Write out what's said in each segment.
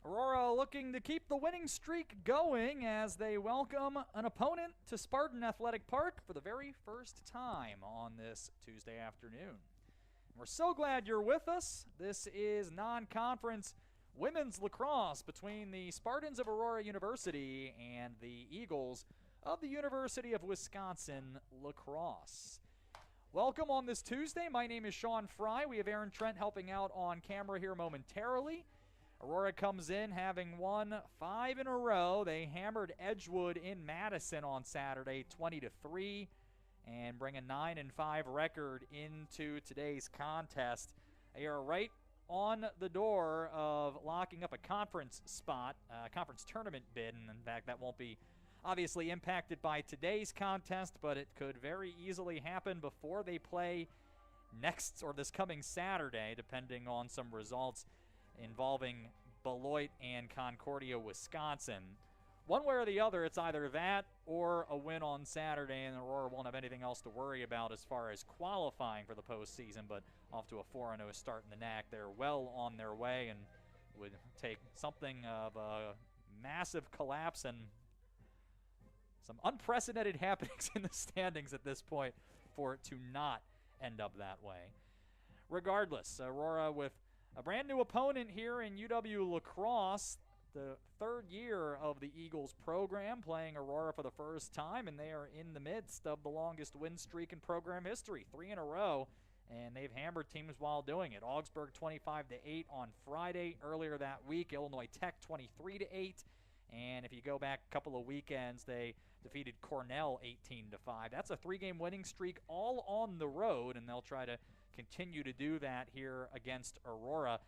Aurora looking to keep the winning streak going as they welcome an opponent to Spartan Athletic Park for the very first time on this Tuesday afternoon. We're so glad you're with us. This is non-conference women's lacrosse between the Spartans of Aurora University and the Eagles of the University of Wisconsin Lacrosse. Welcome on this Tuesday. My name is Sean Fry. We have Aaron Trent helping out on camera here momentarily. Aurora comes in having won 5 in a row. They hammered Edgewood in Madison on Saturday 20-3 and bring a 9-5 record into today's contest. They are right on the door of locking up a conference spot, conference tournament bid, and in fact that won't be obviously impacted by today's contest, but it could very easily happen before they play next or this coming Saturday, depending on some results involving Beloit and Concordia, Wisconsin. One way or the other, it's either that or a win on Saturday, and Aurora won't have anything else to worry about as far as qualifying for the postseason, but off to a 4-0 start in the NAC. They're well on their way and would take something of a massive collapse and some unprecedented happenings in the standings at this point for it to not end up that way. Regardless, Aurora with a brand new opponent here in UW Lacrosse, the third year of the Eagles program, playing Aurora for the first time, and they are in the midst of the longest win streak in program history, 3 in a row, and they've hammered teams while doing it. Augsburg 25-8 on Friday. Earlier that week, Illinois Tech 23-8, and if you go back a couple of weekends, they defeated Cornell 18-5. That's a 3-game winning streak all on the road, and they'll try to continue to do that here against Aurora.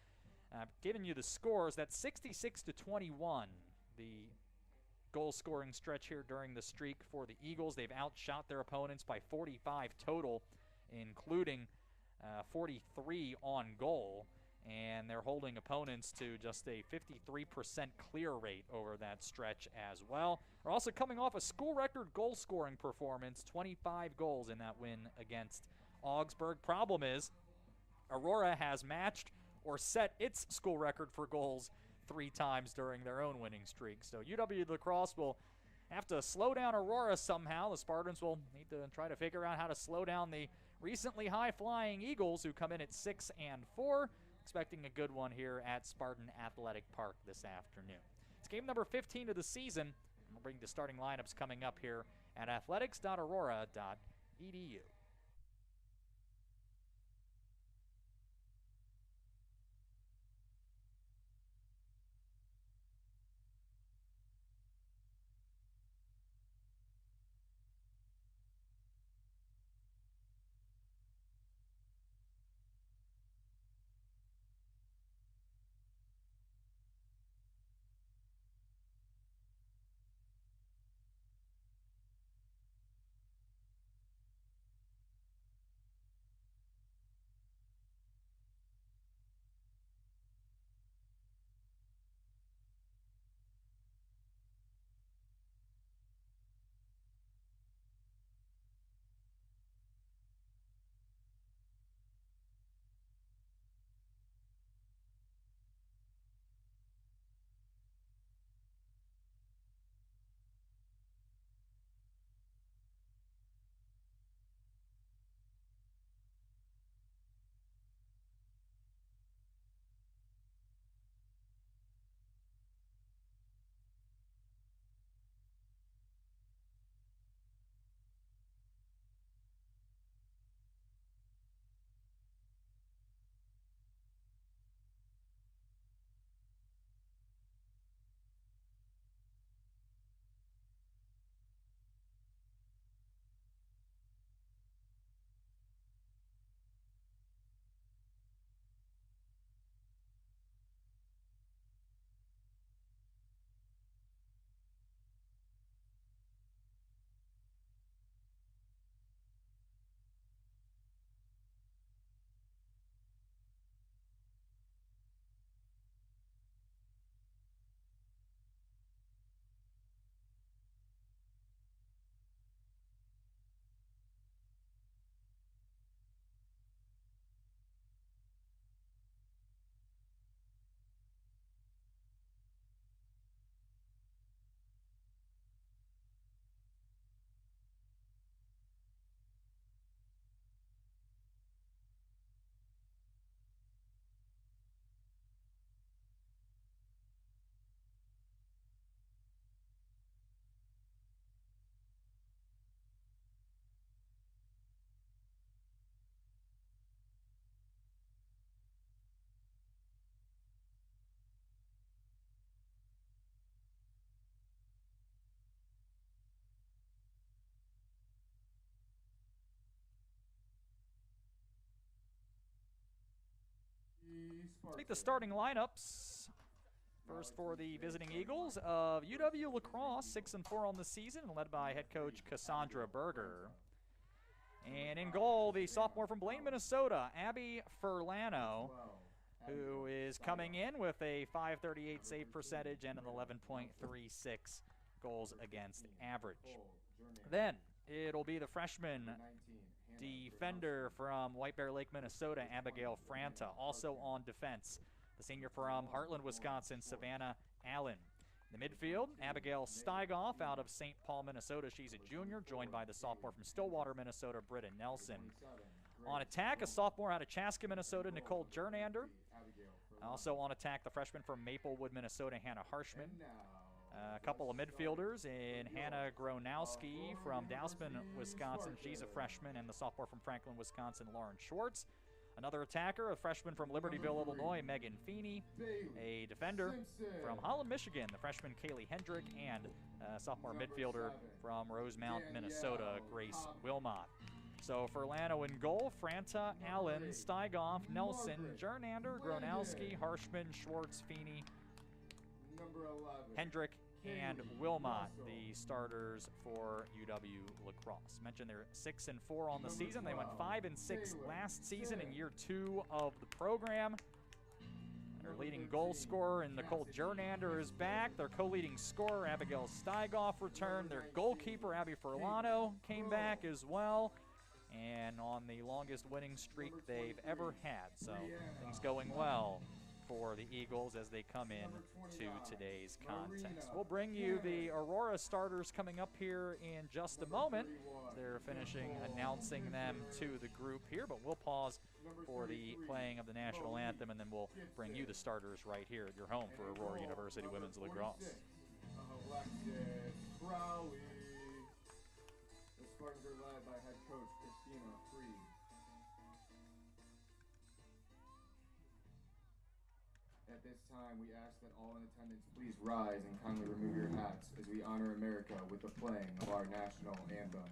Giving you the scores, that's 66-21, the goal-scoring stretch here during the streak for the Eagles. They've outshot their opponents by 45 total, including 43 on goal, and they're holding opponents to just a 53% clear rate over that stretch as well. They're also coming off a school record goal-scoring performance, 25 goals in that win against Augsburg. Problem is, Aurora has matched or set its school record for goals 3 times during their own winning streak. So UW Lacrosse will have to slow down Aurora somehow. The Spartans will need to try to figure out how to slow down the recently high-flying Eagles, who come in at 6-4. Expecting a good one here at Spartan Athletic Park this afternoon. It's game number 15 of the season. We'll bring the starting lineups coming up here at athletics.aurora.edu. Let's meet the starting lineups. First for the visiting Eagles of UW Lacrosse, 6-4 on the season, led by head coach Cassandra Berger. And in goal, the sophomore from Blaine, Minnesota, Abby Furlano, who is coming in with a .538 save percentage and an 11.36 goals against average. Then it'll be the freshman defender from White Bear Lake, Minnesota, Abigail Franta, also on defense. The senior from Heartland, Wisconsin, Savannah Allen. In the midfield, Abigail Steigoff out of St. Paul, Minnesota. She's a junior, joined by the sophomore from Stillwater, Minnesota, Britta Nelson. On attack, a sophomore out of Chaska, Minnesota, Nicole Jernander. Also on attack, the freshman from Maplewood, Minnesota, Hannah Harshman. A couple of midfielders in Hannah Gronowski from Dousman, Wisconsin. She's a freshman, and the sophomore from Franklin, Wisconsin, Lauren Schwartz. Another attacker, a freshman from Libertyville, Illinois, Megan Feeney. A defender from Holland, Michigan, the freshman Kaylee Hendrick, and a sophomore midfielder from Rosemount, Minnesota, Grace Wilmot. So for Lano in goal, Franta, Allen, Steigoff, Nelson, Jernander, Gronowski, Harshman, Schwartz, Feeney, Hendrick, and Wilmot, the starters for UW Lacrosse. Mentioned they're 6-4 on the season. They went 5-6 last season in year 2 of the program. Their leading goal scorer in Nicole Jernander is back. Their co-leading scorer, Abigail Steigoff, returned. Their goalkeeper, Abby Furlano, came back as well. And on the longest winning streak they've ever had. So things going well for the Eagles as they come in to today's contest. We'll bring you the Aurora starters coming up here in just a moment. They're finishing announcing them to the group here, but we'll pause for the playing of the national anthem, and then we'll bring you the starters right here at your home for Aurora University Women's Lacrosse. Crowley. The Spartans are led by head coach Christina Freed. At this time, we ask that all in attendance please rise and kindly remove your hats as we honor America with the playing of our national anthem.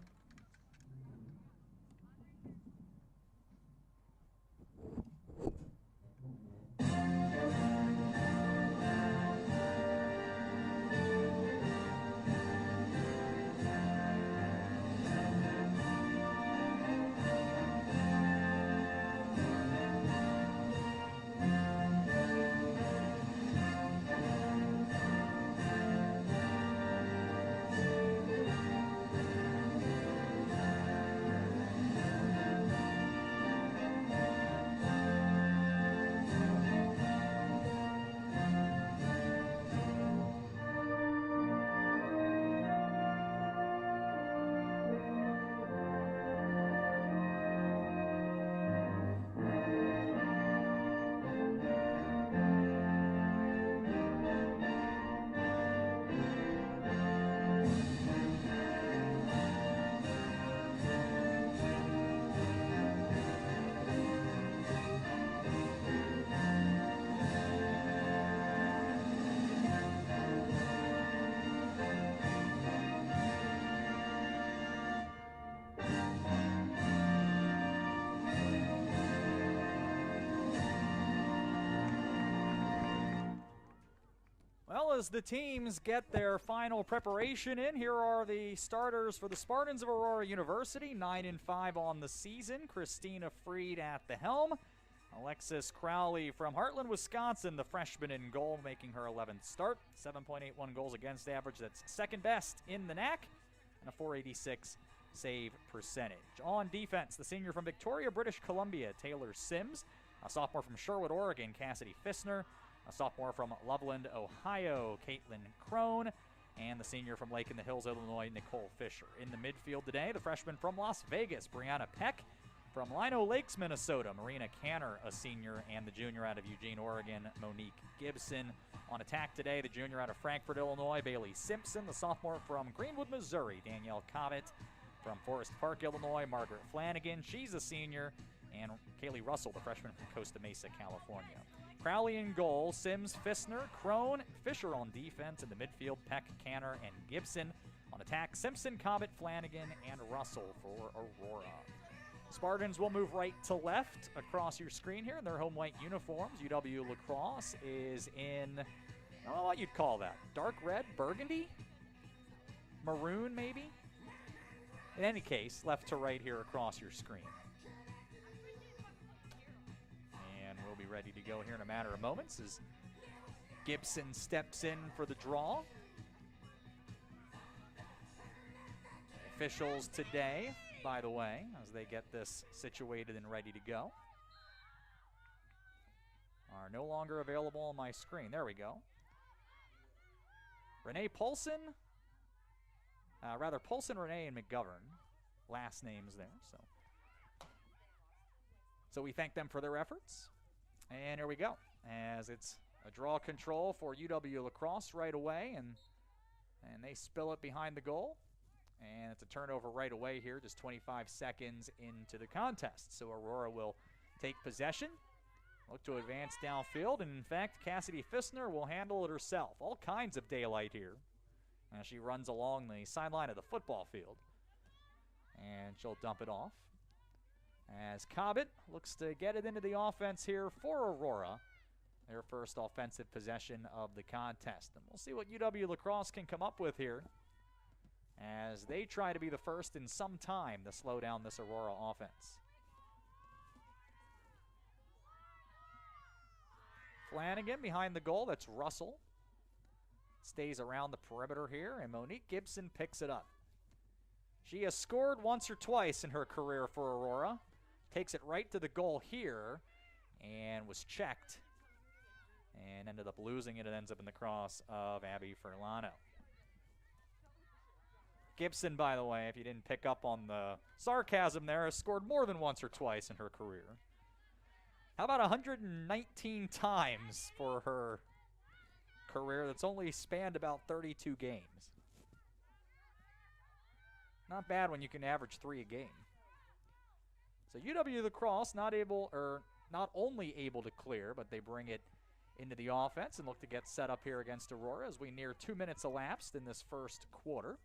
Well, as the teams get their final preparation in, here are the starters for the Spartans of Aurora University, 9-5 on the season. Christina Freed at the helm. Alexis Crowley from Heartland, Wisconsin, the freshman in goal, making her 11th start. 7.81 goals against average. That's second best in the NAC, and a .486 save percentage. On defense, the senior from Victoria, British Columbia, Taylor Sims. A sophomore from Sherwood, Oregon, Cassidy Fissner. A sophomore from Loveland, Ohio, Caitlin Crone. And the senior from Lake in the Hills, Illinois, Nicole Fisher. In the midfield today, the freshman from Las Vegas, Brianna Peck. From Lino Lakes, Minnesota, Marina Canner, a senior. And the junior out of Eugene, Oregon, Monique Gibson. On attack today, the junior out of Frankfort, Illinois, Bailey Simpson. The sophomore from Greenwood, Missouri, Danielle Covitt. From Forest Park, Illinois, Margaret Flanagan. She's a senior. And Kaylee Russell, the freshman from Costa Mesa, California. Crowley in goal, Sims, Fissner, Crone, Fisher on defense. In the midfield, Peck, Canner, and Gibson. On attack, Simpson, Cobbett, Flanagan, and Russell for Aurora. Spartans will move right to left across your screen here in their home white uniforms. UW Lacrosse is in, I don't know what you'd call that. Dark red, burgundy? Maroon, maybe? In any case, left to right here across your screen. And we'll be ready to go here in a matter of moments as Gibson steps in for the draw. Officials today, by the way, as they get this situated and ready to go, are no longer available on my screen. There we go. Renee Polson, Polson, Renee, and McGovern. Last names there, so we thank them for their efforts. And here we go, as it's a draw control for UW Lacrosse right away, and they spill it behind the goal. And it's a turnover right away here, just 25 seconds into the contest. So Aurora will take possession, look to advance downfield, and in fact, Cassidy Fissner will handle it herself. All kinds of daylight here as she runs along the sideline of the football field. And she'll dump it off as Cobbett looks to get it into the offense here for Aurora, their first offensive possession of the contest. And we'll see what UW Lacrosse can come up with here as they try to be the first in some time to slow down this Aurora offense. Flanagan behind the goal, that's Russell. Stays around the perimeter here, and Monique Gibson picks it up. She has scored once or twice in her career for Aurora. Takes it right to the goal here, and was checked, and ended up losing it. It ends up in the cross of Abby Furlano. Gibson, by the way, if you didn't pick up on the sarcasm there, has scored more than once or twice in her career. How about 119 times for her career that's only spanned about 32 games? Not bad when you can average 3 a game. So UW Lacrosse not only able to clear, but they bring it into the offense and look to get set up here against Aurora as we near 2 minutes elapsed in this first quarter.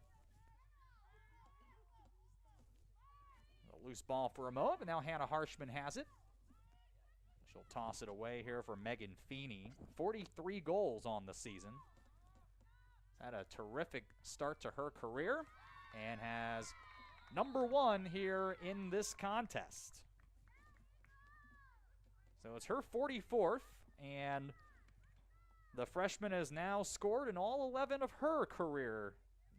Loose ball for a moment, but now Hannah Harshman has it. She'll toss it away here for Megan Feeney. 43 goals on the season. Had a terrific start to her career and has number 1 here in this contest. So it's her 44th, and the freshman has now scored in all 11 of her career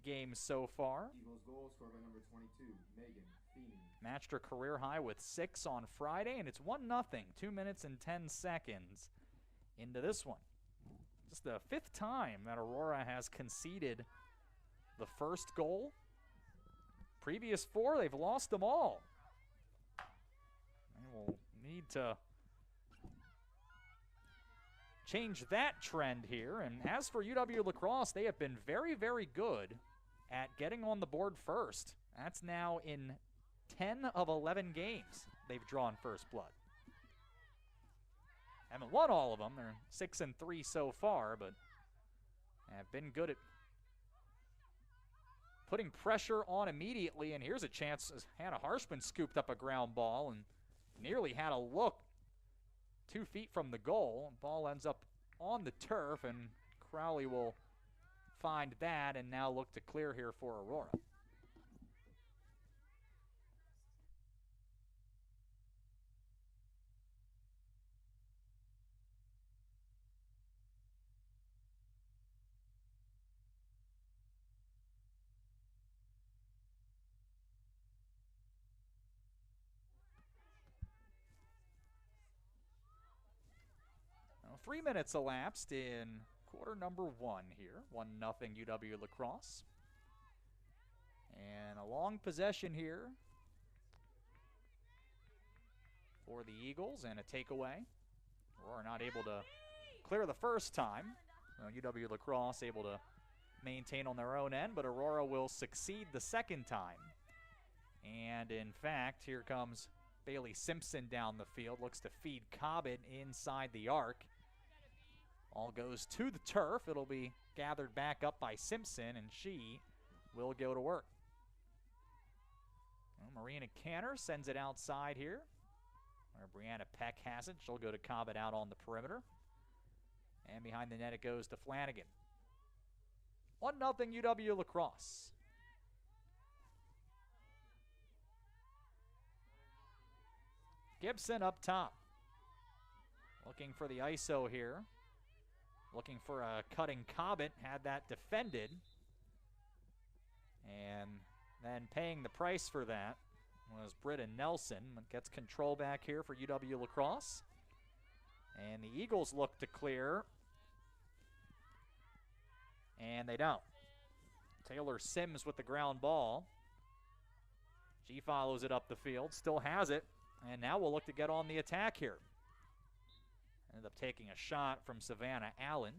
games so far. Eagles goal scored by number 22, Megan Feeney. Matched her career high with 6 on Friday, and it's 1-0, 2 minutes and 10 seconds into this one. Just the 5th time that Aurora has conceded the first goal. Previous 4, they've lost them all. They will need to change that trend here. And as for UW Lacrosse, they have been very, very good at getting on the board first. That's now in 10 of 11 games they've drawn first blood. Haven't won all of them. They're 6-3 so far, but have been good at putting pressure on immediately. And here's a chance as Hannah Harshman scooped up a ground ball and nearly had a look 2 feet from the goal. Ball ends up on the turf, and Crowley will find that and now look to clear here for Aurora. Now, 3 minutes elapsed in quarter number 1 here. 1-0 UW Lacrosse. And a long possession here for the Eagles and a takeaway. Aurora not able to clear the first time. UW Lacrosse able to maintain on their own end, but Aurora will succeed the second time. And in fact, here comes Bailey Simpson down the field, looks to feed Cobbett inside the arc. All goes to the turf. It'll be gathered back up by Simpson, and she will go to work. Well, Marina Canner sends it outside here. Where Brianna Peck has it. She'll go to Cobbett out on the perimeter. And behind the net it goes to Flanagan. 1-0 UW Lacrosse. Gibson up top. Looking for the ISO here. Looking for a cutting Cobbett. Had that defended. And then paying the price for that was Britta Nelson. Gets control back here for UW Lacrosse. And the Eagles look to clear. And they don't. Taylor Sims with the ground ball. She follows it up the field. Still has it. And now we'll look to get on the attack here. Ended up taking a shot from Savannah Allen.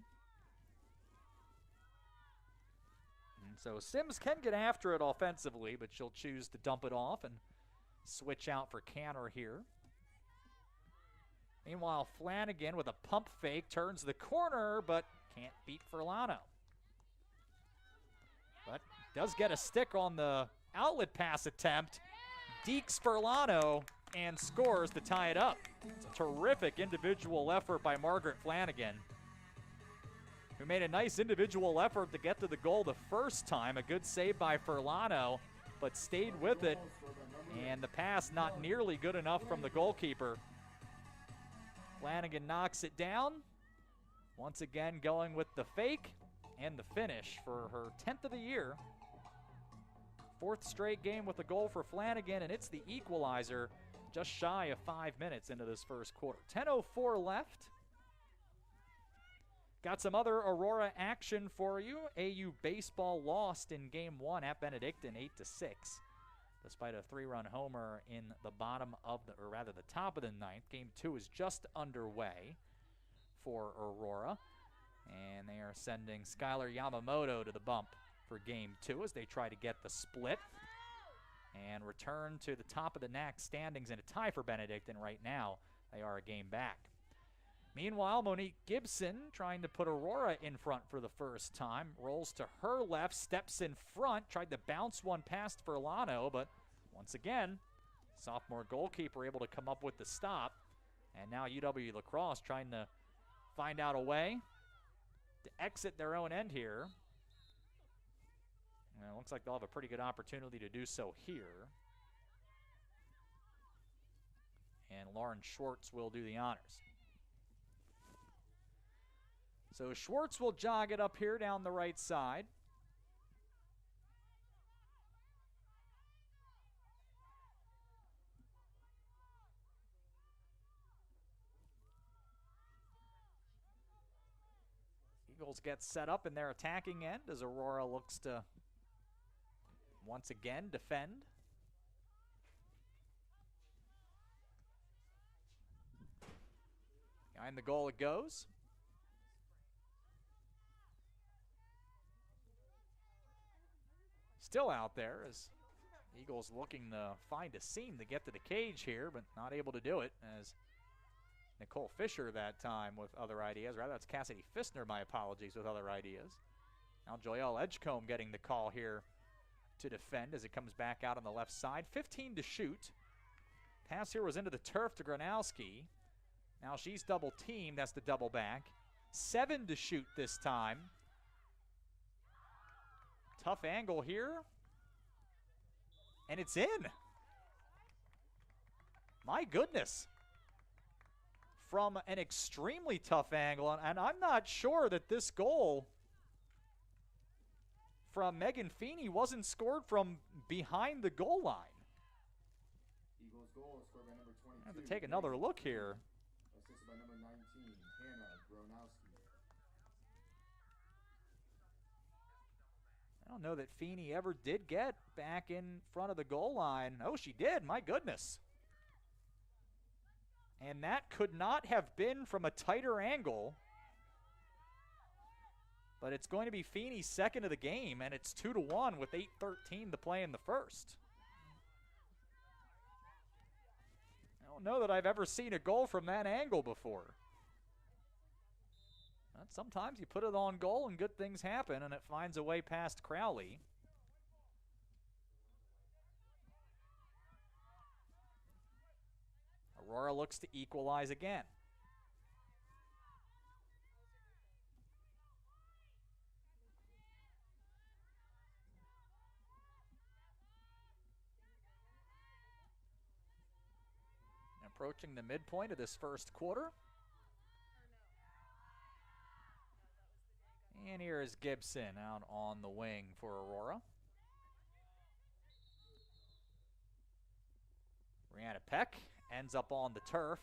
And so Sims can get after it offensively, but she'll choose to dump it off and switch out for Canner here. Meanwhile, Flanagan with a pump fake turns the corner, but can't beat Furlano. But does get a stick on the outlet pass attempt. Dekes Furlano and scores to tie it up. It's a terrific individual effort by Margaret Flanagan, who made a nice individual effort to get to the goal the first time. A good save by Furlano, but stayed with it. And the pass not nearly good enough from the goalkeeper. Flanagan knocks it down. Once again going with the fake and the finish for her 10th of the year. 4th straight game with a goal for Flanagan, and it's the equalizer just shy of 5 minutes into this first quarter. 10:04 left. Got some other Aurora action for you. AU baseball lost in game 1 at Benedictine 8-6. Despite a 3-run homer in the bottom of the, or rather the top of the 9th. Game 2 is just underway for Aurora. And they are sending Skylar Yamamoto to the bump for game 2 as they try to get the split and return to the top of the NAC standings in a tie for Benedictine right now. They are a game back. Meanwhile, Monique Gibson trying to put Aurora in front for the first time. Rolls to her left, steps in front, tried to bounce one past Furlano, but once again, sophomore goalkeeper able to come up with the stop. And now UW Lacrosse trying to find out a way to exit their own end here. Well, it looks like they'll have a pretty good opportunity to do so here. And Lauren Schwartz will do the honors. So Schwartz will jog it up here down the right side. Eagles get set up in their attacking end as Aurora looks to once again defend. Behind the goal it goes. Still out there as Eagles looking to find a seam to get to the cage here, but not able to do it as Nicole Fisher that time with other ideas. Rather, that's Cassidy Fissner, my apologies, with other ideas. Now Joelle Edgecombe getting the call here to defend as it comes back out on the left side. 15 to shoot. Pass here was into the turf to Gronowski. Now she's double teamed. That's the double back. 7 to shoot this time. Tough angle here. And it's in. My goodness. From an extremely tough angle. And I'm not sure that this goal from Megan Feeney wasn't scored from behind the goal line. Eagles goal scored by number 22. I have to take another look here. Assisted by number 19, Hannah Gronowski. I don't know that Feeney ever did get back in front of the goal line. Oh, she did. My goodness. And that could not have been from a tighter angle. But it's going to be Feeney's second of the game, and it's 2-1 with 8:13 to play in the first. I don't know that I've ever seen a goal from that angle before. But sometimes you put it on goal and good things happen, and it finds a way past Crowley. Aurora looks to equalize again. Approaching the midpoint of this first quarter. And here is Gibson out on the wing for Aurora. Brianna Peck ends up on the turf.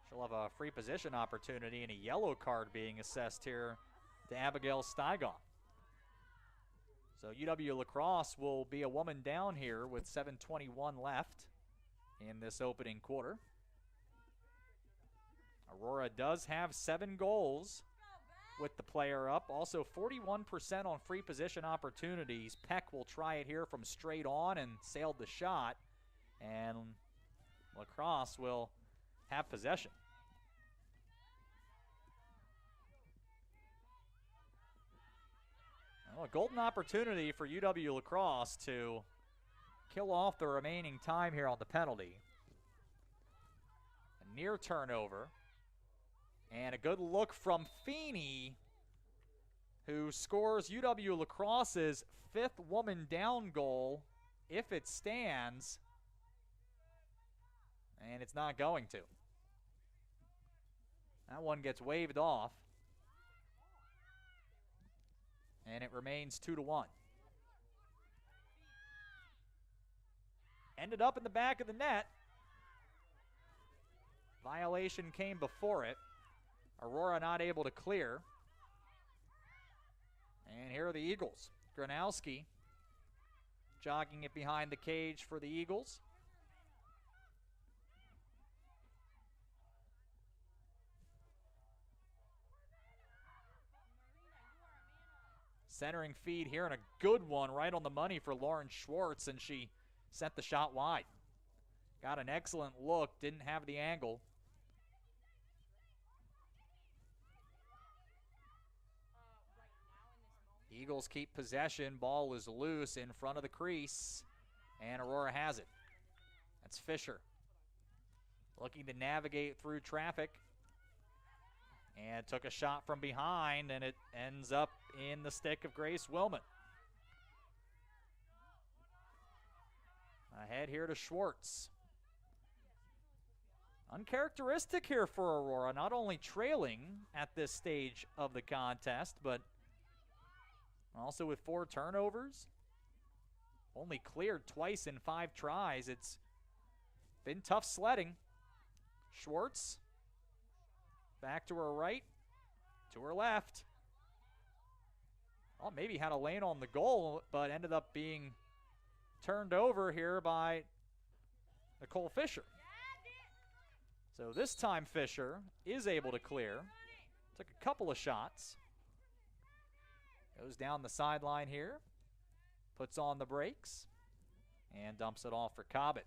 She'll have a free position opportunity and a yellow card being assessed here to Abigail Steigon. So UW Lacrosse will be a woman down here with 7:21 left in this opening quarter. Aurora does have 7 goals with the player up. Also 41% on free position opportunities. Peck will try it here from straight on and sailed the shot. And Lacrosse will have possession. Well, a golden opportunity for UW Lacrosse to kill off the remaining time here on the penalty. A near turnover. And a good look from Feeney, who scores UW Lacrosse's 5th woman down goal, if it stands. And it's not going to. That one gets waved off. And it remains 2-1. Ended up in the back of the net. Violation came before it. Aurora not able to clear. And here are the Eagles. Gronowski jogging it behind the cage for the Eagles. Centering feed here, and a good one right on the money for Lauren Schwartz, and she sent the shot wide. Got an excellent look, didn't have the angle. Eagles keep possession, ball is loose in front of the crease, and Aurora has it. That's Fisher. Looking to navigate through traffic. And took a shot from behind, and it ends up in the stick of Grace Willman. Ahead here to Schwartz. Uncharacteristic here for Aurora, not only trailing at this stage of the contest, but also with 4 turnovers. Only cleared twice in 5 tries. It's been tough sledding. Schwartz. Back to her right, to her left. Well, maybe had a lane on the goal, but ended up being turned over here by Nicole Fisher. So this time Fisher is able to clear. Took a couple of shots. Goes down the sideline here. Puts on the brakes. And dumps it off for Cobbett.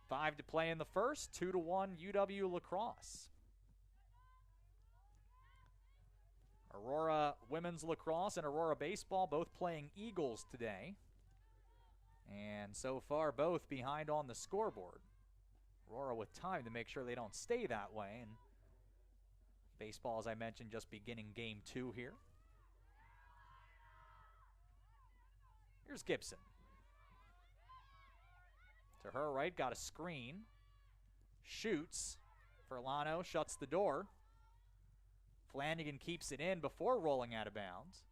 5 to play in the first. 2-1 UW Lacrosse. Aurora women's lacrosse and Aurora baseball both playing Eagles today. And so far both behind on the scoreboard. Aurora with time to make sure they don't stay that way. And baseball, as I mentioned, just beginning game 2 here. Here's Gibson. To her right, got a screen. Shoots. Furlano shuts the door. Flanagan keeps it in before rolling out of bounds.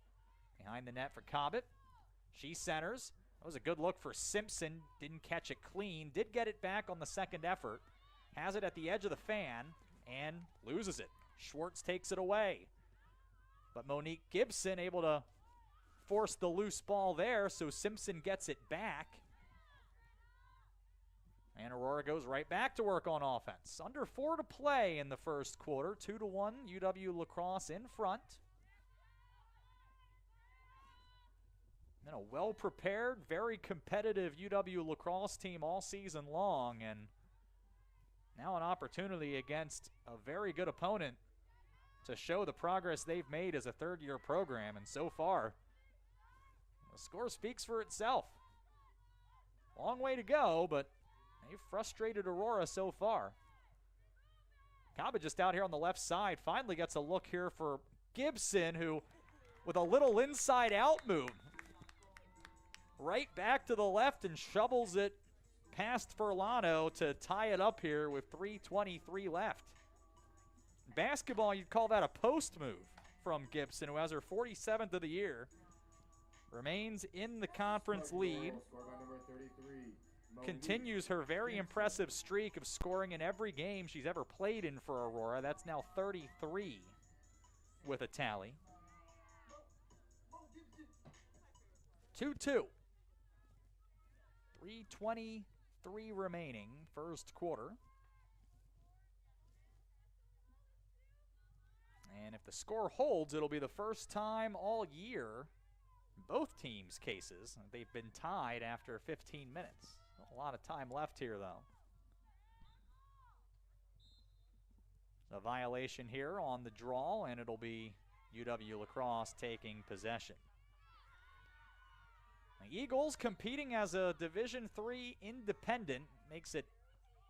Behind the net for Cobbett. She centers. That was a good look for Simpson. Didn't catch it clean. Did get it back on the second effort. Has it at the edge of the fan and loses it. Schwartz takes it away. But Monique Gibson able to force the loose ball there, so Simpson gets it back. And Aurora goes right back to work on offense. Under 4 to play in the first quarter. 2-1 UW Lacrosse in front. And a well-prepared, very competitive UW Lacrosse team all season long. And now an opportunity against a very good opponent to show the progress they've made as a third-year program. And so far, the score speaks for itself. Long way to go, but They've frustrated Aurora so far. Kaba just out here on the left side finally gets a look here for Gibson, who with a little inside out move right back to the left and shovels it past Furlano to tie it up here with 3:23 left. Basketball, you'd call that a post move from Gibson, who has her 47th of the year. Remains in the conference lead. Continues her very impressive streak of scoring in every game she's ever played in for Aurora. That's now 33 with a tally. 2-2. 3:23 remaining, first quarter. And if the score holds, it'll be the first time all year, in both teams' cases, they've been tied after 15 minutes. A lot of time left here, though. A violation here on the draw, and it'll be UW Lacrosse taking possession. The Eagles competing as a Division III independent makes it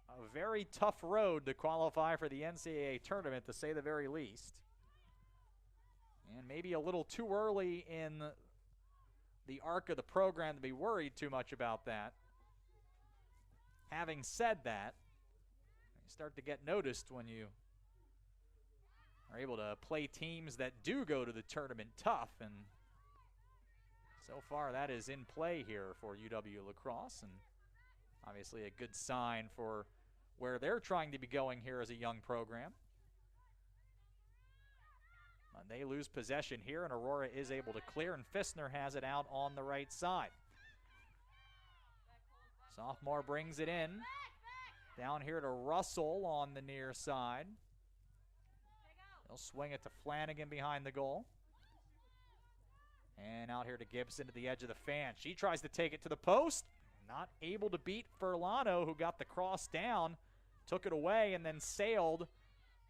a very tough road to qualify for the NCAA tournament, to say the very least. And maybe a little too early in the arc of the program to be worried too much about that. Having said that, you start to get noticed when you are able to play teams that do go to the tournament tough, and so far that is in play here for UW Lacrosse, and obviously a good sign for where they're trying to be going here as a young program. And they lose possession here, and Aurora is able to clear, and Fissner has it out on the right side. Sophomore brings it in. Down here to Russell on the near side. They'll swing it to Flanagan behind the goal. And out here to Gibson to the edge of the fan. She tries to take it to the post. Not able to beat Furlano, who got the cross down, took it away, and then sailed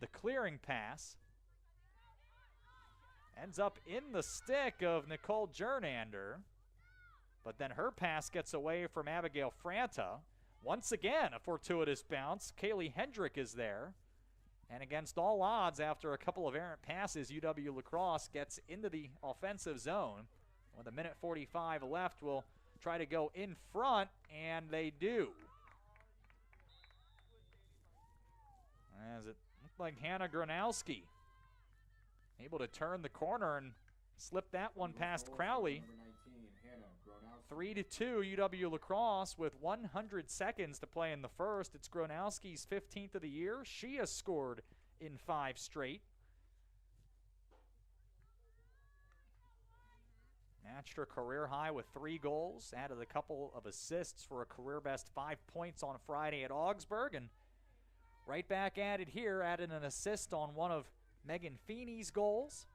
the clearing pass. Ends up in the stick of Nicole Jernander. But then her pass gets away from Abigail Franta. Once again, a fortuitous bounce. Kaylee Hendrick is there. And against all odds, after a couple of errant passes, UW Lacrosse gets into the offensive zone. With a minute 45 left, we'll try to go in front, and they do. As it looked like Hannah Gronowski able to turn the corner and slip that one past Crowley. 3-2 UW Lacrosse with 100 seconds to play in the first. It's Gronowski's 15th of the year. She has scored in 5 straight. Matched her career high with 3 goals. Added a couple of assists for a career best 5 points on Friday at Augsburg. And right back at it here. Added an assist on one of Megan Feeney's goals.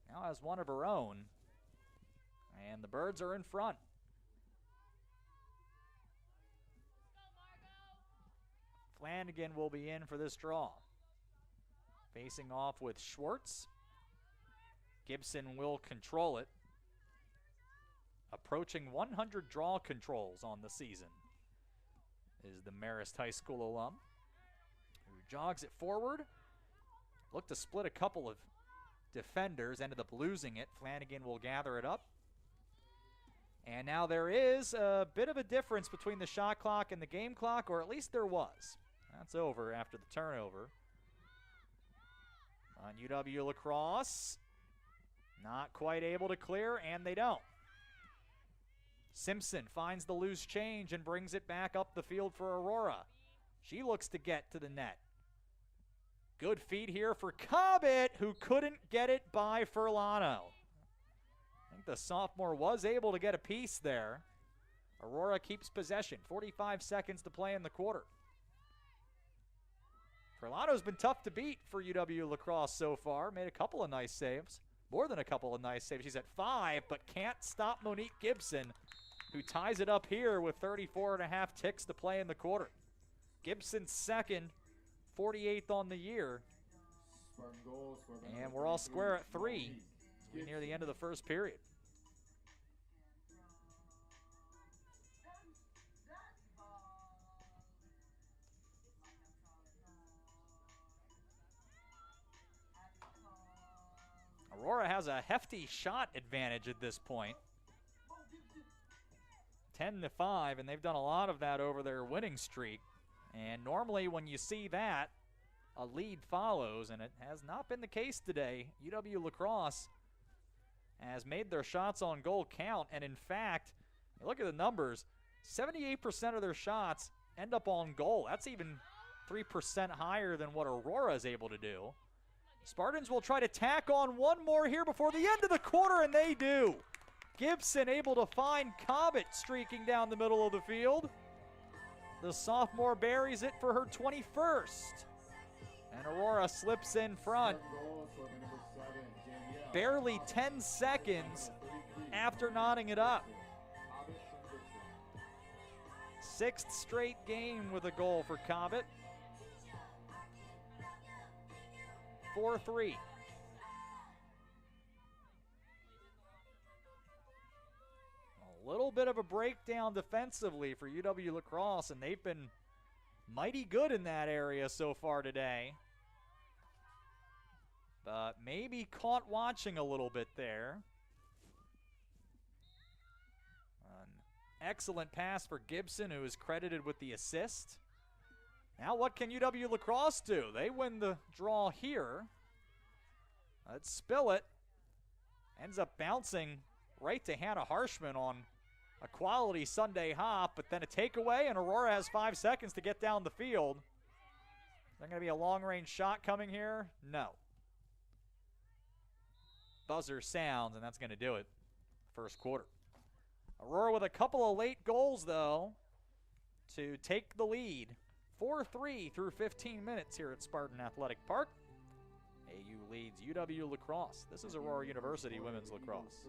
Now has one of her own. And the Birds are in front. Flanagan will be in for this draw. Facing off with Schwartz. Gibson will control it. Approaching 100 draw controls on the season is the Marist High School alum, who jogs it forward. Looked to split a couple of defenders, ended up losing it. Flanagan will gather it up. And now there is a bit of a difference between the shot clock and the game clock, or at least there was. That's over after the turnover. On UW Lacrosse, not quite able to clear, and they don't. Simpson finds the loose change and brings it back up the field for Aurora. She looks to get to the net. Good feed here for Cobbett, who couldn't get it by Furlano. I think the sophomore was able to get a piece there. Aurora keeps possession. 45 seconds to play in the quarter. Furlano's been tough to beat for UW Lacrosse so far. Made a couple of nice saves. More than a couple of nice saves. She's at 5, but can't stop Monique Gibson, who ties it up here with 34 and a half ticks to play in the quarter. Gibson's second, 48th on the year. And we're all square at 3 as we near the end of the first period. Aurora has a hefty shot advantage at this point. 10-5, and they've done a lot of that over their winning streak. And normally when you see that, a lead follows, and it has not been the case today. UW Lacrosse has made their shots on goal count, and in fact, look at the numbers, 78% of their shots end up on goal. That's even 3% higher than what Aurora is able to do. Spartans will try to tack on one more here before the end of the quarter, and they do. Gibson able to find Cobbett streaking down the middle of the field. The sophomore buries it for her 21st. And Aurora slips in front. Barely 10 seconds after knotting it up. Sixth straight game with a goal for Cobbett. 4-3. A little bit of a breakdown defensively for UW Lacrosse, and they've been mighty good in that area so far today. But maybe caught watching a little bit there. An excellent pass for Gibson, who is credited with the assist. Now what can UW Lacrosse do? They win the draw here. Let's spill it. Ends up bouncing right to Hannah Harshman on a quality Sunday hop, but then a takeaway, and Aurora has 5 seconds to get down the field. Is there going to be a long-range shot coming here? No. Buzzer sounds, and that's going to do it. First quarter. Aurora with a couple of late goals, though, to take the lead. 4-3 through 15 minutes here at Spartan Athletic Park. AU leads UW Lacrosse. This is Aurora University Women's Lacrosse.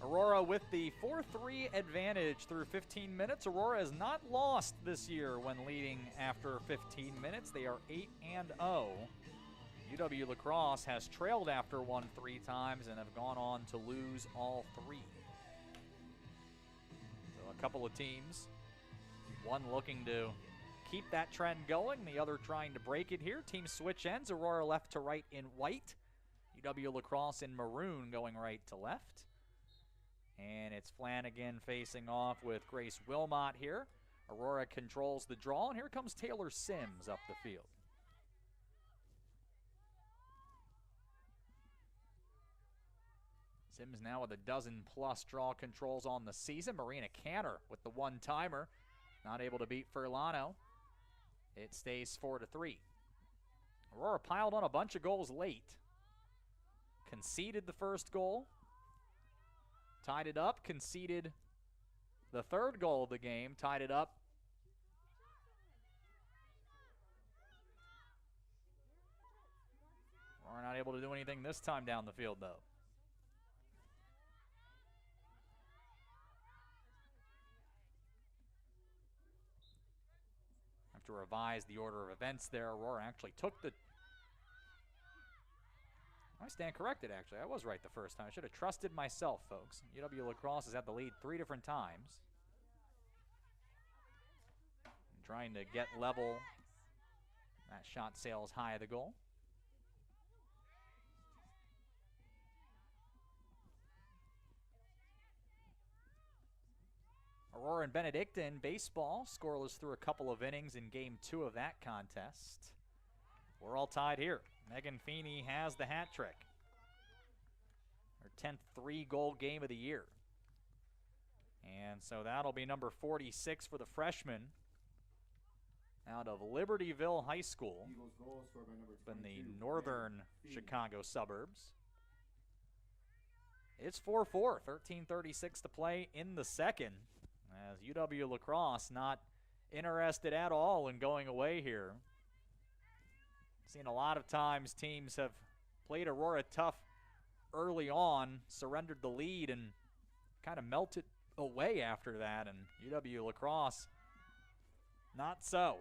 Aurora with the 4-3 advantage through 15 minutes. Aurora has not lost this year when leading after 15 minutes. They are 8-0. UW Lacrosse has trailed after one 3 times and have gone on to lose all 3. So a couple of teams, one looking to keep that trend going, the other trying to break it here. Teams switch ends. Aurora left to right in white. UW Lacrosse in maroon going right to left. And it's Flanagan facing off with Grace Wilmot here. Aurora controls the draw, and here comes Taylor Sims up the field. Sims now with a dozen-plus draw controls on the season. Marina Canner with the one-timer. Not able to beat Furlano. It stays 4-3. Aurora piled on a bunch of goals late. Conceded the first goal. Tied it up. Conceded the third goal of the game. Tied it up. Aurora not able to do anything this time down the field, though. To revise the order of events there. Aurora actually took the... I stand corrected, actually. I was right the first time. I should have trusted myself, folks. UW Lacrosse has had the lead 3 different times. And trying to get level. That shot sails high of the goal. Aurora and Benedictine baseball, scoreless through a couple of innings in game 2 of that contest. We're all tied here. Megan Feeney has the hat trick. Her 10th 3-goal game of the year. And so that'll be number 46 for the freshman out of Libertyville High School in the northern Chicago suburbs. It's 4-4, 13:36 to play in the second. As UW Lacrosse not interested at all in going away here. Seen a lot of times teams have played Aurora tough early on, surrendered the lead, and kind of melted away after that. And UW Lacrosse, not so.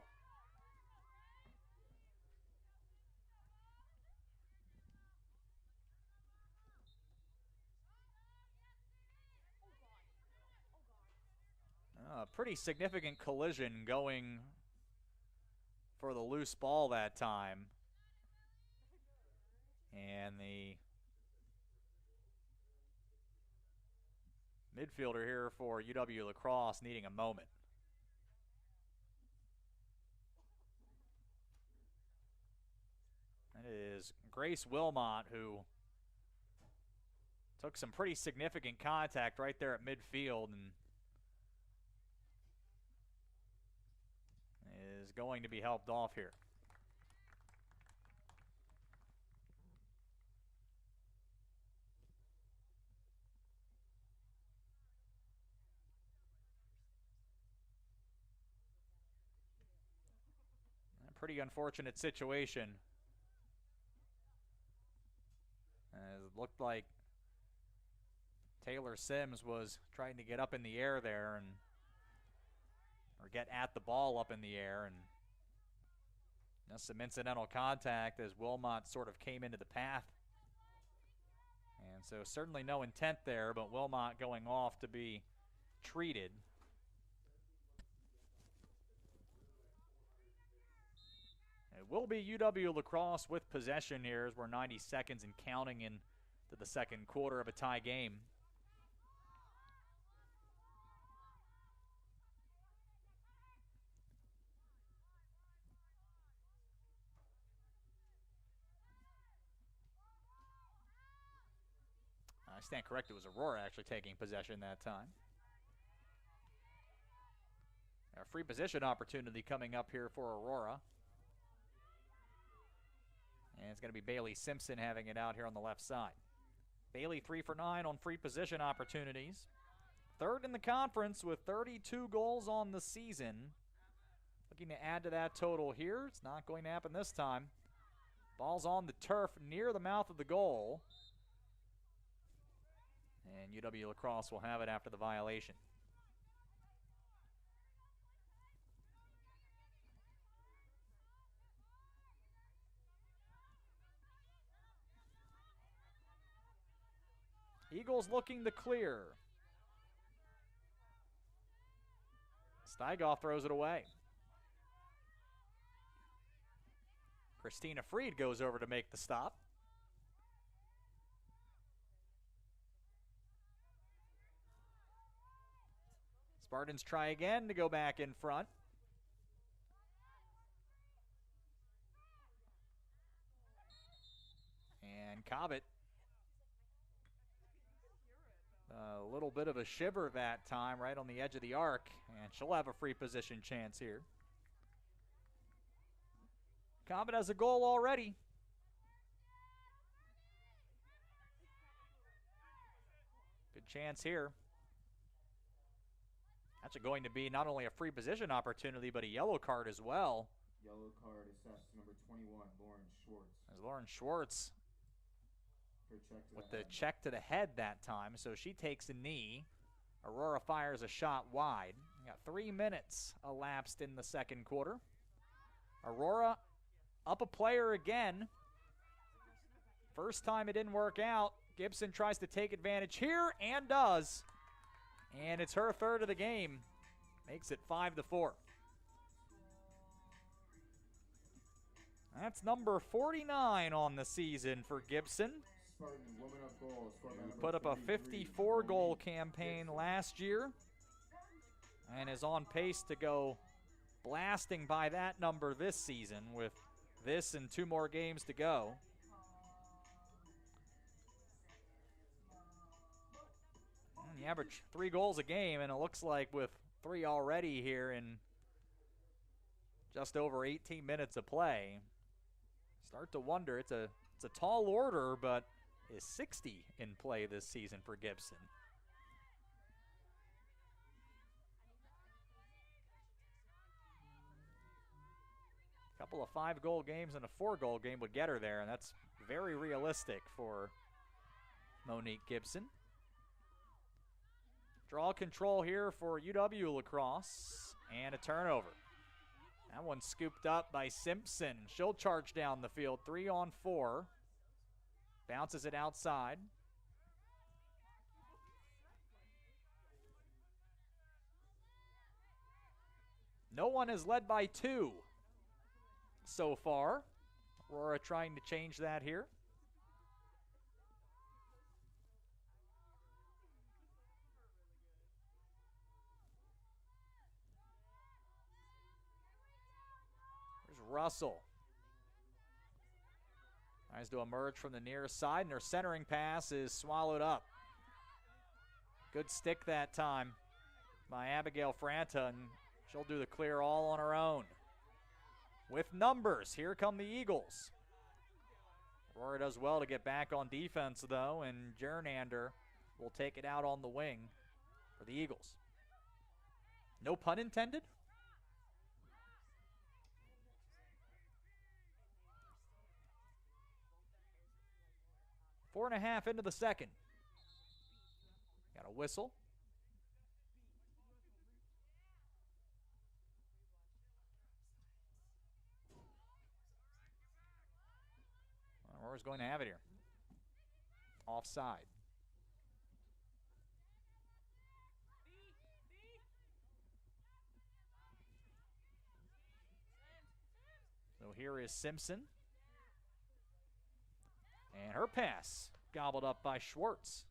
A pretty significant collision going for the loose ball that time. And the midfielder here for UW Lacrosse needing a moment. That is Grace Wilmot, who took some pretty significant contact right there at midfield and is going to be helped off here. A pretty unfortunate situation. As it looked like Taylor Sims was trying to get up in the air there or get at the ball up in the air, and just some incidental contact as Wilmot sort of came into the path. And so certainly no intent there, but Wilmot going off to be treated. It will be UW Lacrosse with possession here as we're 90 seconds and counting into the second quarter of a tie game. I stand corrected, it was Aurora actually taking possession that time. A free position opportunity coming up here for Aurora. And it's going to be Bailey Simpson having it out here on the left side. Bailey 3 for 9 on free position opportunities. Third in the conference with 32 goals on the season. Looking to add to that total here. It's not going to happen this time. Ball's on the turf near the mouth of the goal. And UW Lacrosse will have it after the violation. Eagles looking to clear. Steigoff throws it away. Christina Freed goes over to make the stop. Spartans try again to go back in front. And Cobbett A little bit of a shiver that time, right on the edge of the arc, and she'll have a free position chance here. Comet has a goal already. Good chance here. That's going to be not only a free position opportunity, but a yellow card as well. Yellow card assessed to number 21, Lauren Schwartz. As Lauren Schwartz with the head. check to the head that time, so she takes a knee. Aurora fires a shot wide. We got 3 minutes elapsed in the second quarter. Aurora up a player again. First time it didn't work out. Gibson tries to take advantage here and does. And it's her third of the game. Makes it 5-4. That's number 49 on the season for Gibson. Spartan, woman of goal, who put up a 54-goal campaign last year and is on pace to go blasting by that number this season with this and 2 more games to go. And you average 3 goals a game, and it looks like with 3 already here in just over 18 minutes of play, start to wonder. It's a tall order, but is 60 in play this season for Gibson. A couple of 5-goal games and a 4-goal game would get her there, and that's very realistic for Monique Gibson. Draw control here for UW Lacrosse, and a turnover. That one scooped up by Simpson. She'll charge down the field, 3-on-4. Bounces it outside. No one has led by 2 so far. Aurora trying to change that here. There's Russell. Tries to emerge from the near side, and her centering pass is swallowed up. Good stick that time by Abigail Franta, and she'll do the clear all on her own. With numbers, here come the Eagles. Aurora does well to get back on defense, though, and Jernander will take it out on the wing for the Eagles. No pun intended? Four and a half into the second. Got a whistle. Aurora's going to have it here. Offside. So here is Simpson. And her pass gobbled up by Schwartz.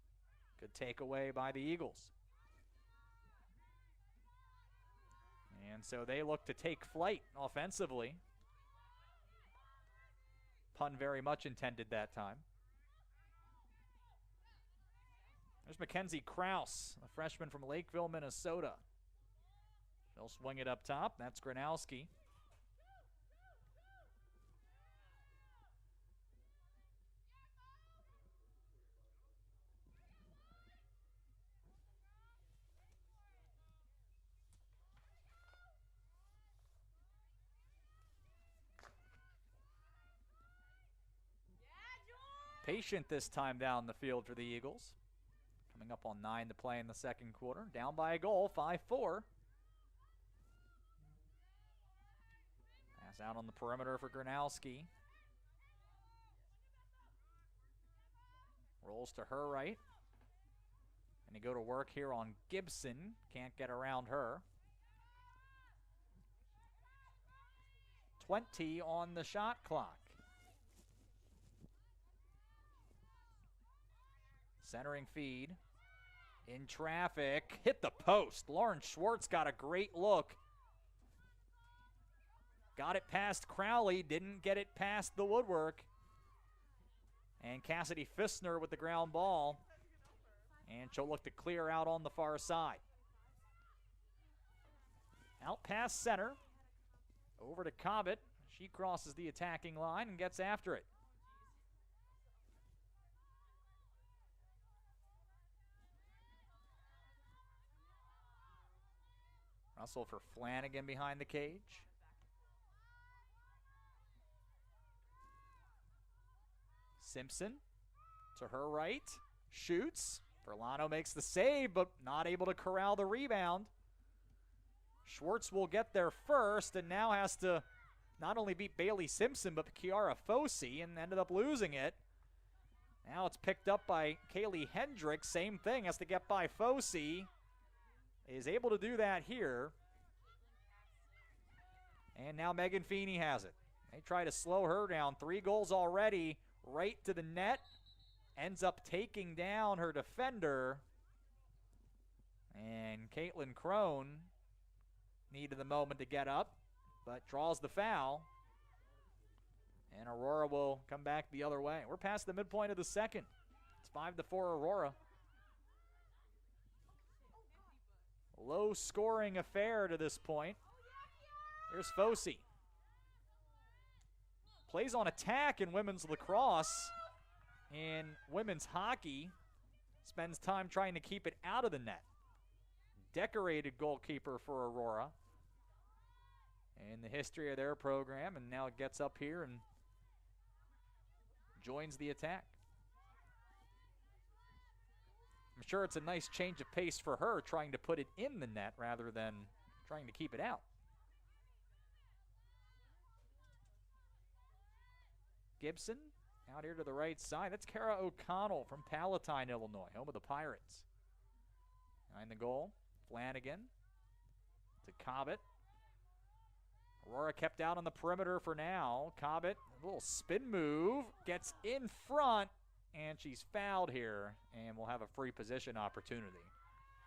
Good takeaway by the Eagles. And so they look to take flight offensively. Pun very much intended that time. There's Mackenzie Krause, a freshman from Lakeville, Minnesota. They'll swing it up top. That's Gronowski. Patient this time down the field for the Eagles. Coming up on 9 to play in the second quarter. Down by a goal, 5-4. Pass out on the perimeter for Gronowski. Rolls to her right. And you go to work here on Gibson. Can't get around her. 20 on the shot clock. Centering feed. In traffic. Hit the post. Lauren Schwartz got a great look. Got it past Crowley. Didn't get it past the woodwork. And Cassidy Fissner with the ground ball. And she'll look to clear out on the far side. Out past center. Over to Cobbett. She crosses the attacking line and gets after it. Russell for Flanagan behind the cage. Simpson to her right. Shoots. Verlano makes the save, but not able to corral the rebound. Schwartz will get there first and now has to not only beat Bailey Simpson, but Kiara Fossey, and ended up losing it. Now it's picked up by Kaylee Hendricks. Same thing, has to get by Fossey. Is able to do that here. And now Megan Feeney has it. They try to slow her down. 3 goals already, right to the net. Ends up taking down her defender. And Caitlin Crone needed the moment to get up, but draws the foul. And Aurora will come back the other way. We're past the midpoint of the second. It's 5-4 Aurora. Low-scoring affair to this point. Here's Fossey. Plays on attack in women's lacrosse. In women's hockey, spends time trying to keep it out of the net. Decorated goalkeeper for Aurora in the history of their program, and now it gets up here and joins the attack. I'm sure it's a nice change of pace for her, trying to put it in the net rather than trying to keep it out. Gibson out here to the right side. That's Kara O'Connell from Palatine, Illinois, home of the Pirates. Behind the goal, Flanagan to Cobbett. Aurora kept out on the perimeter for now. Cobbett, a little spin move, gets in front, and she's fouled here, and will have a free position opportunity.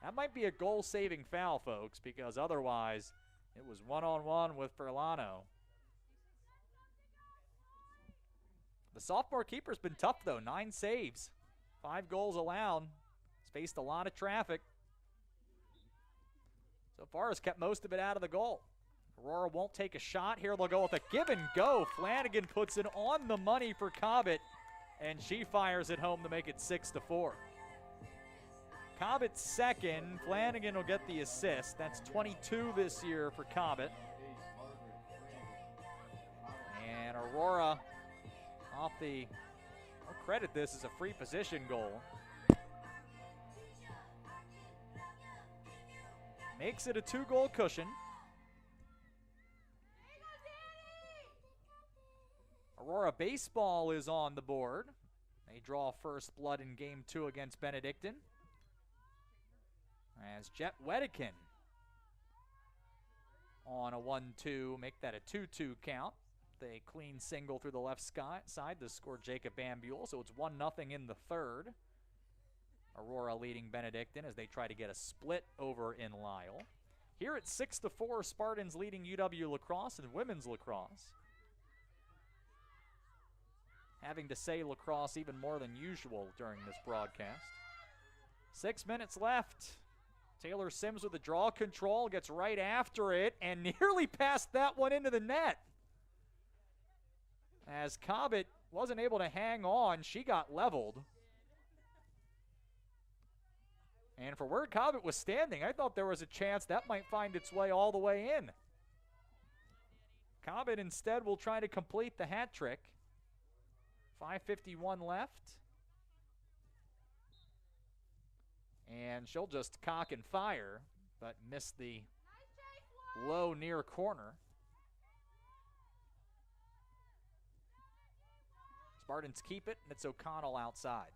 That might be a goal-saving foul, folks, because otherwise it was one-on-one with Verlano. The sophomore keeper's been tough, though. 9 saves, 5 goals allowed. He's faced a lot of traffic. So far has kept most of it out of the goal. Aurora won't take a shot. Here they'll go with a give and go. Flanagan puts it on the money for Cobbett, and she fires it home to make it 6-4. Cobbett's second. Flanagan will get the assist. That's 22 this year for Cobbett. And Aurora off the, I'll credit this as a free position goal. Makes it a 2-goal cushion. Aurora baseball is on the board. They draw first blood in game 2 against Benedictine. As Jet Wedikin on a 1-2, make that a 2-2 count. They clean single through the left side to score Jacob Bambule, so it's 1-0 in the third. Aurora leading Benedictine as they try to get a split over in Lisle. Here at 6-4, Spartans leading UW Lacrosse in women's lacrosse. Having to say lacrosse even more than usual during this broadcast. 6 minutes left. Taylor Sims with the draw control, gets right after it, and nearly passed that one into the net. As Cobbett wasn't able to hang on, she got leveled. And for where Cobbett was standing, I thought there was a chance that might find its way all the way in. Cobbett instead will try to complete the hat trick. 5:51 left. And she'll just cock and fire, but miss the low near corner. Spartans keep it, and it's O'Connell outside.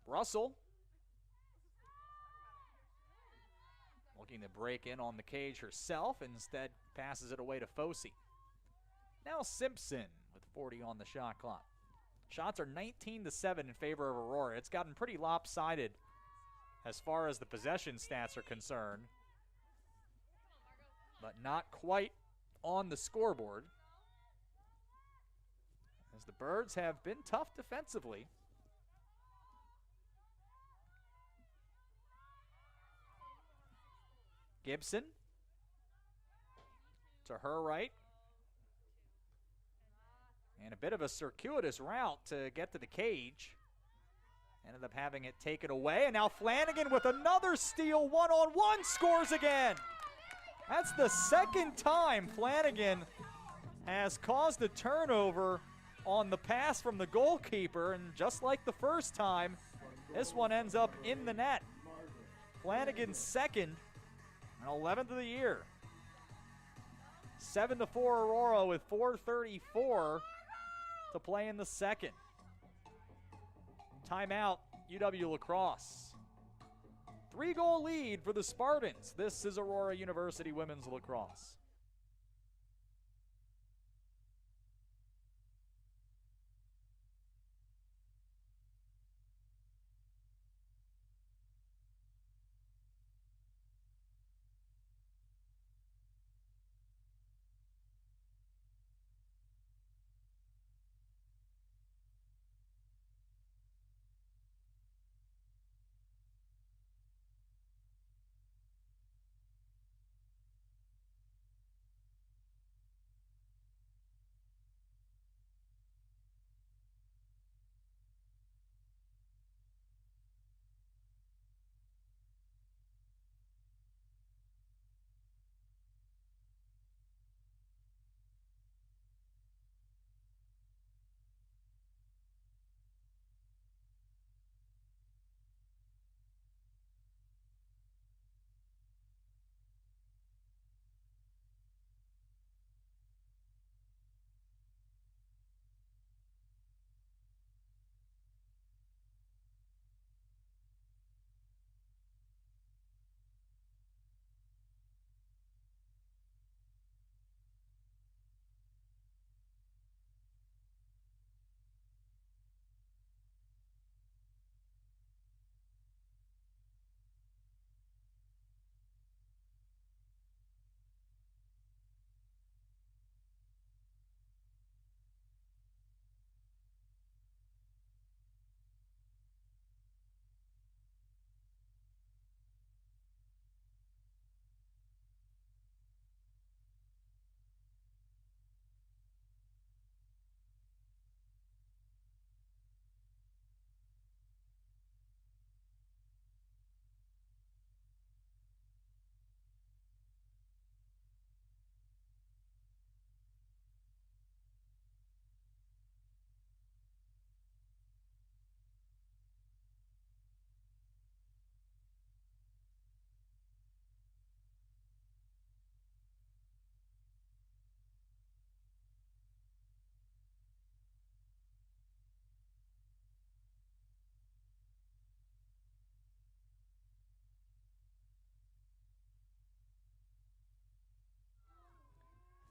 Russell looking to break in on the cage herself, instead passes it away to Fossey. Now Simpson with 40 on the shot clock. Shots are 19-7 in favor of Aurora. It's gotten pretty lopsided as far as the possession stats are concerned, but not quite on the scoreboard, as the Birds have been tough defensively. Gibson to her right. And a bit of a circuitous route to get to the cage. Ended up having it taken away. And now Flanagan with another steal, one-on-one, scores again. That's the second time Flanagan has caused a turnover on the pass from the goalkeeper. And just like the first time, this one ends up in the net. Flanagan's second, and 11th of the year. 7-4 Aurora with 4:34 to play in the second. Timeout, UW Lacrosse. 3-goal lead for the Spartans. This is Aurora University Women's Lacrosse.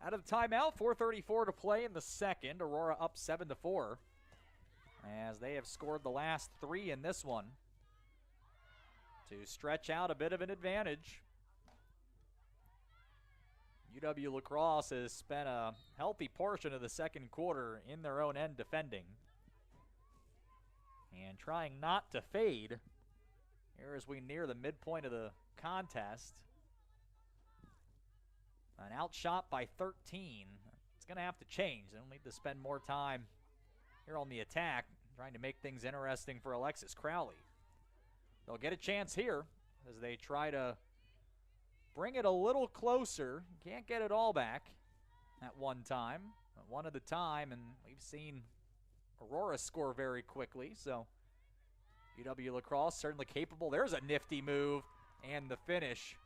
Out of the timeout, 4:34 to play in the second. Aurora up 7-4 as they have scored the last 3 in this one to stretch out a bit of an advantage. UW Lacrosse has spent a healthy portion of the second quarter in their own end defending and trying not to fade here as we near the midpoint of the contest. An outshot by 13. It's going to have to change. They'll need to spend more time here on the attack, trying to make things interesting for Alexis Crowley. They'll get a chance here as they try to bring it a little closer. Can't get it all back at one time, but one at a time, and we've seen Aurora score very quickly, so UW Lacrosse certainly capable. There's a nifty move, and the finish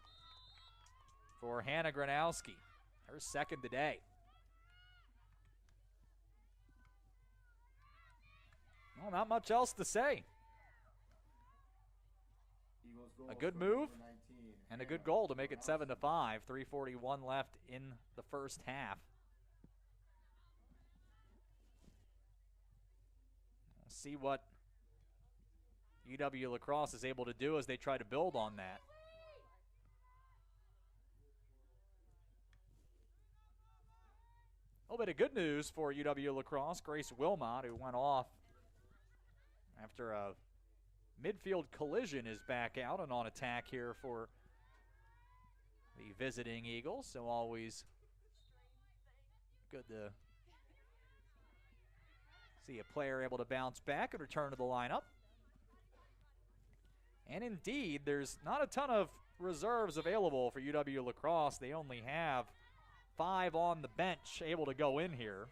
for Hannah Gronowski, her second today. Well, not much else to say. A good move and a good goal to make it 7-5. 3:41 left in the first half. We'll see what UW Lacrosse is able to do as they try to build on that. A little bit of good news for UW Lacrosse. Grace Wilmot, who went off after a midfield collision, is back out and on attack here for the visiting Eagles. So always good to see a player able to bounce back and return to the lineup. And indeed, there's not a ton of reserves available for UW Lacrosse. They only have 5 on the bench able to go in here,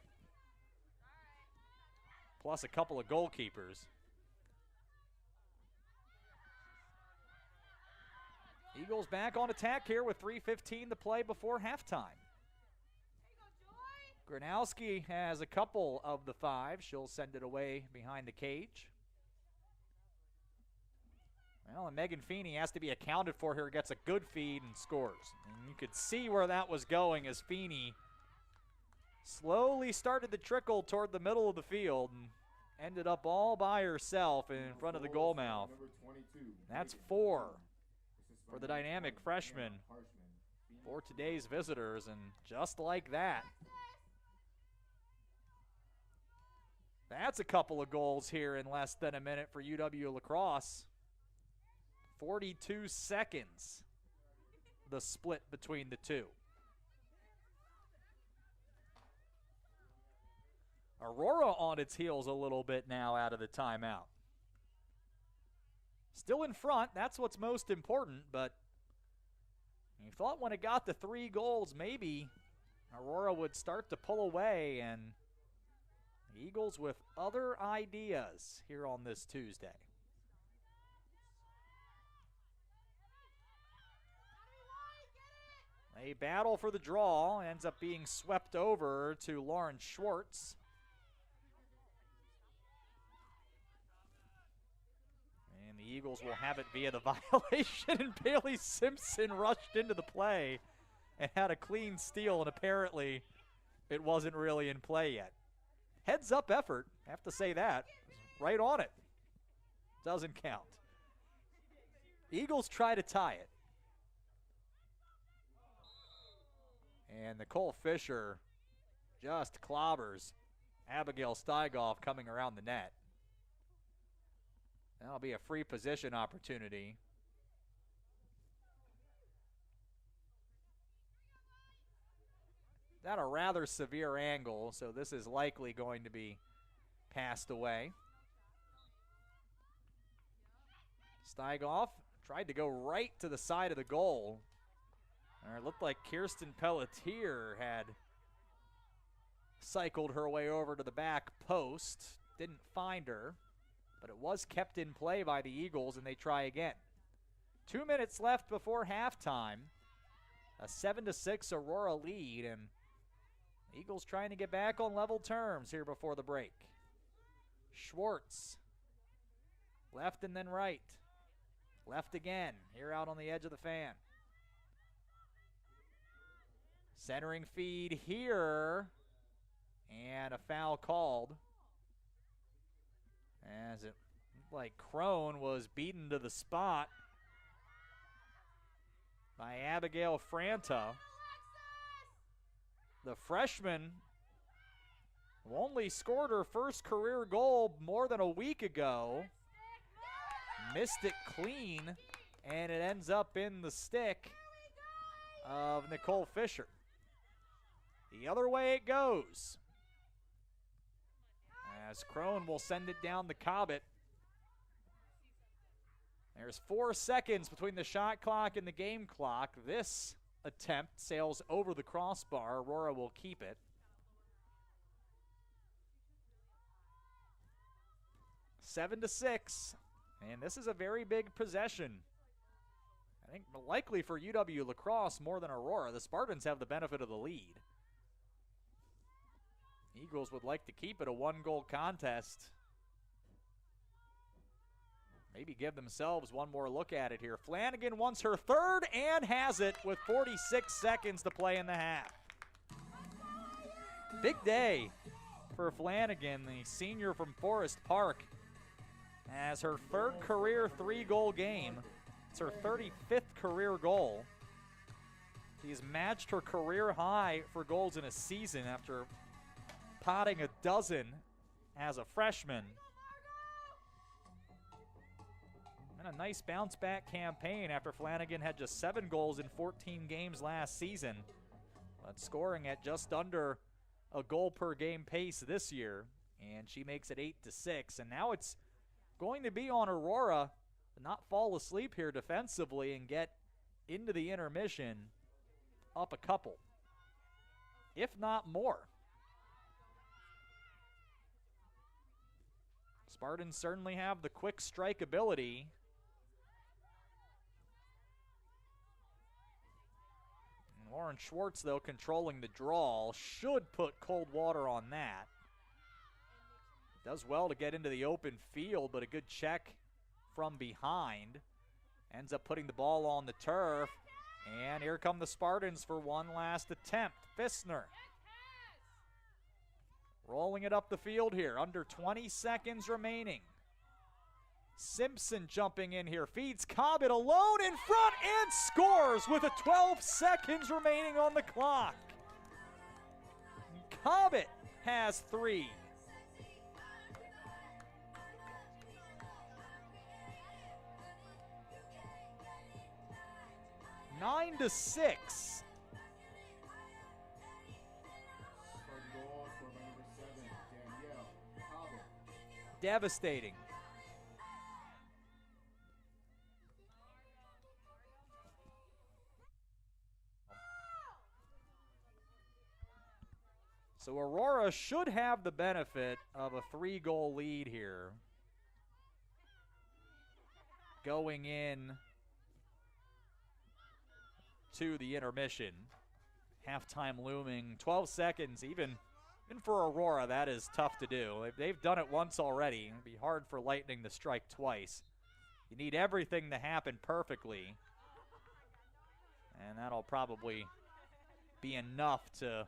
plus a couple of goalkeepers. Eagles back on attack here with 3:15 to play before halftime. Gronowski has a couple of the 5. She'll send it away behind the cage. Well, and Megan Feeney has to be accounted for here, gets a good feed and scores. And you could see where that was going as Feeney slowly started to trickle toward the middle of the field and ended up all by herself in front of the goal mouth. That's 4 for the dynamic freshman for today's visitors, and just like that, that's a couple of goals here in less than a minute for UW Lacrosse. 42 seconds, the split between the two. Aurora on its heels a little bit now out of the timeout. Still in front, that's what's most important, but you thought when it got to 3 goals, maybe Aurora would start to pull away, and the Eagles with other ideas here on this Tuesday. A battle for the draw, ends up being swept over to Lauren Schwartz. And the Eagles will have it via the violation, and Bailey Simpson rushed into the play and had a clean steal, and apparently it wasn't really in play yet. Heads up effort, have to say that. Right on it. Doesn't count. Eagles try to tie it. And Nicole Fisher just clobbers Abigail Steigoff coming around the net. That'll be a free position opportunity. At a rather severe angle, so this is likely going to be passed away. Steigoff tried to go right to the side of the goal. It looked like Kirsten Pelletier had cycled her way over to the back post. Didn't find her, but it was kept in play by the Eagles, and they try again. 2 minutes left before halftime. A 7-6 Aurora lead, and Eagles trying to get back on level terms here before the break. Schwartz, left and then right. Left again, here out on the edge of the fan. Centering feed here, and a foul called, as it looked like Crone was beaten to the spot by Abigail Franta. The freshman, who only scored her first career goal more than a week ago, missed it clean, and it ends up in the stick of Nicole Fisher. The other way it goes, as Crone will send it down the Cobbett. There's 4 seconds between the shot clock and the game clock. This attempt sails over the crossbar. Aurora will keep it. 7-6, and this is a very big possession. I think likely for UW Lacrosse more than Aurora. The Spartans have the benefit of the lead. Eagles would like to keep it a 1-goal contest. Maybe give themselves one more look at it here. Flanagan wants her 3rd and has it with 46 seconds to play in the half. Big day for Flanagan, the senior from Forest Park. as her third career 3-goal game. It's her 35th career goal. She's matched her career high for goals in a season after potting a dozen as a freshman. And a nice bounce-back campaign after Flanagan had just 7 goals in 14 games last season, but scoring at just under a goal per game pace this year, and she makes it 8-6. And now it's going to be on Aurora to not fall asleep here defensively and get into the intermission up a couple, if not more. Spartans certainly have the quick strike ability. And Lauren Schwartz, though, controlling the draw, should put cold water on that. Does well to get into the open field, but a good check from behind. Ends up putting the ball on the turf. And here come the Spartans for one last attempt. Fissner rolling it up the field here. Under 20 seconds remaining. Simpson jumping in here. Feeds Cobbett alone in front and scores with a 12 seconds remaining on the clock. Cobbett has 3. Nine to 6. Devastating. So Aurora should have the benefit of a 3-goal lead here going in to the intermission. Halftime looming. 12 seconds, even for Aurora, that is tough to do. They've done it once already. It'd be hard for Lightning to strike twice. You need everything to happen perfectly, and that'll probably be enough to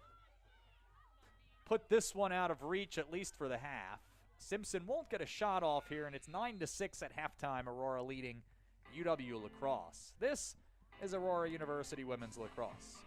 put this one out of reach, at least for the half. Simpson won't get a shot off here, and it's 9-6 at halftime. Aurora leading UW Lacrosse. This is Aurora University Women's Lacrosse.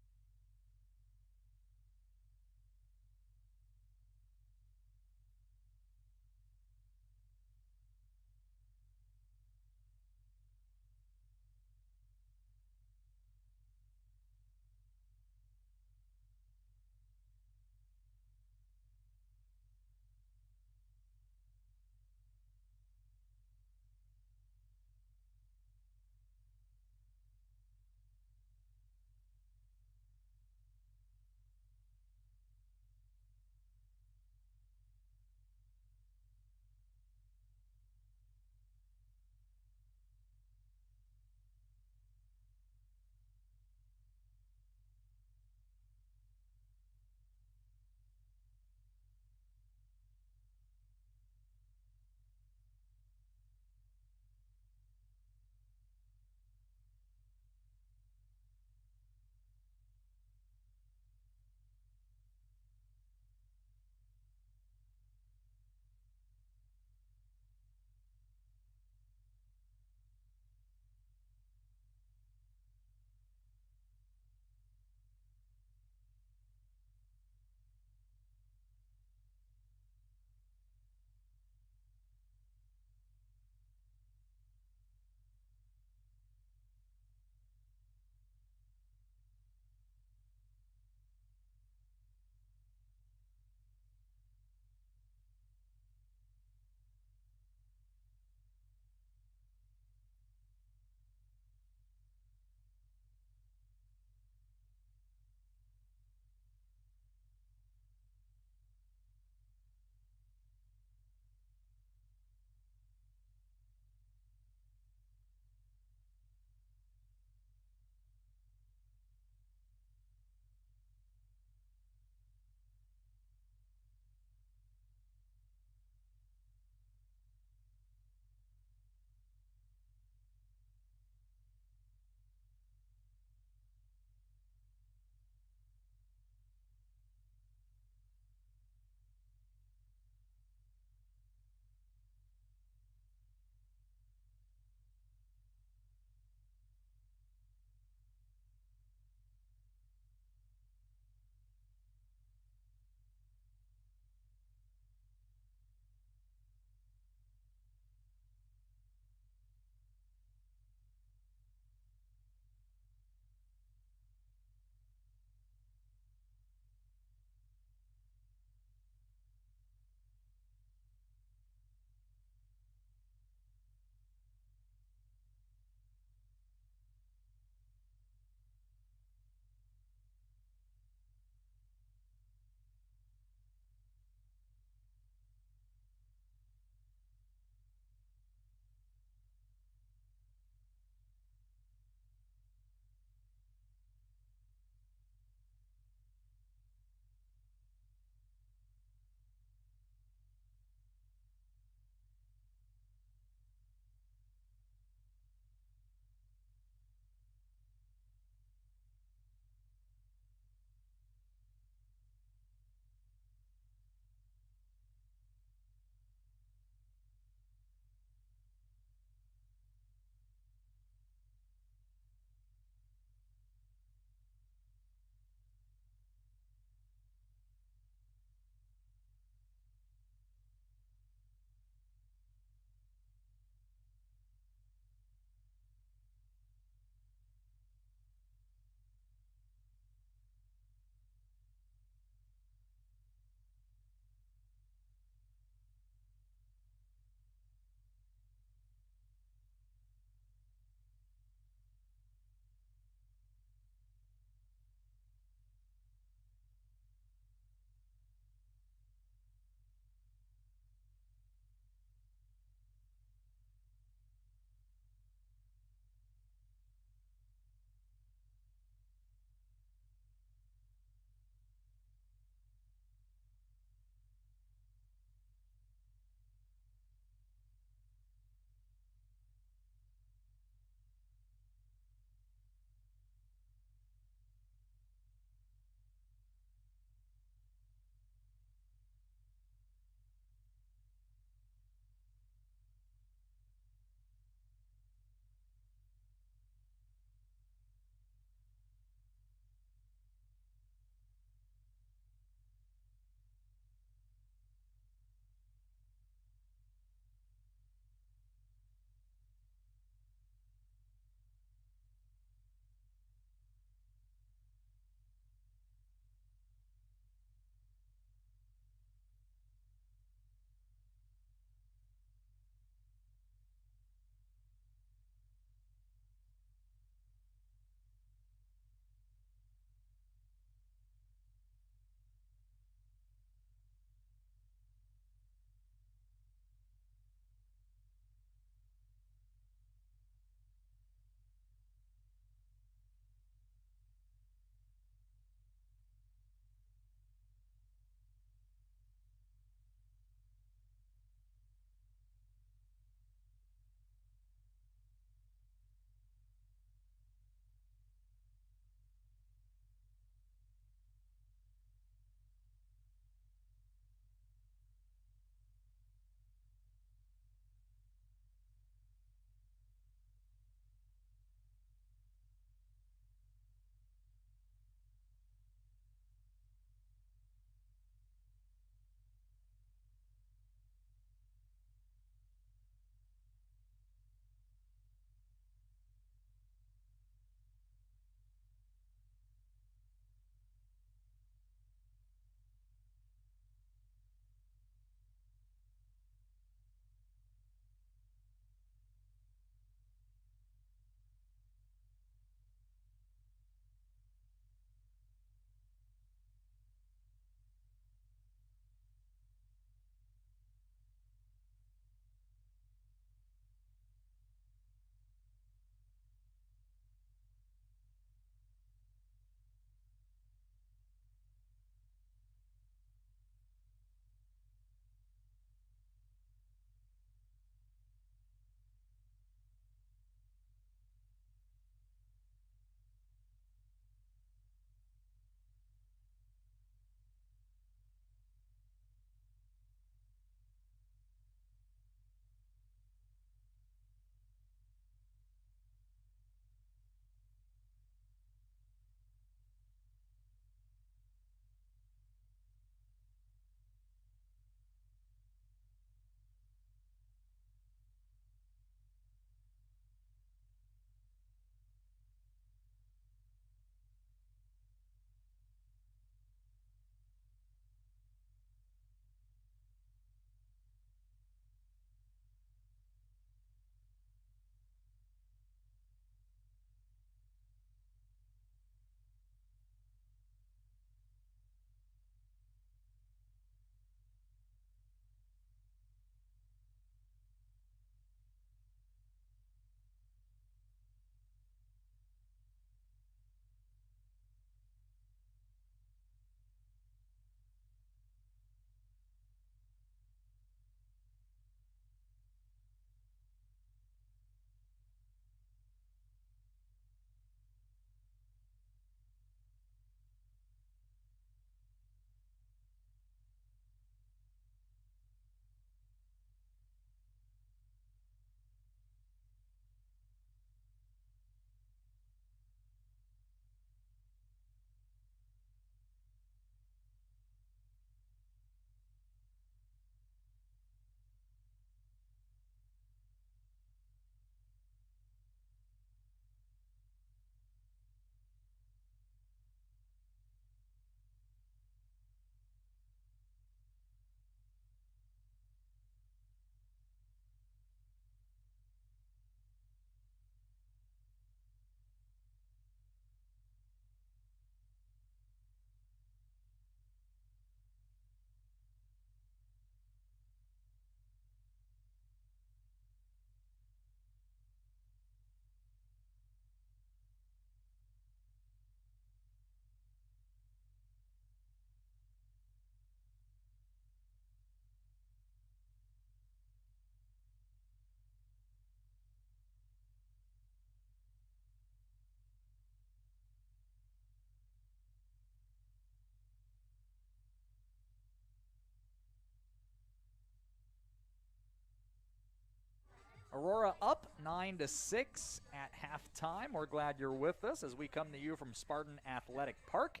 Aurora up 9-6 at halftime. We're glad you're with us as we come to you from Spartan Athletic Park.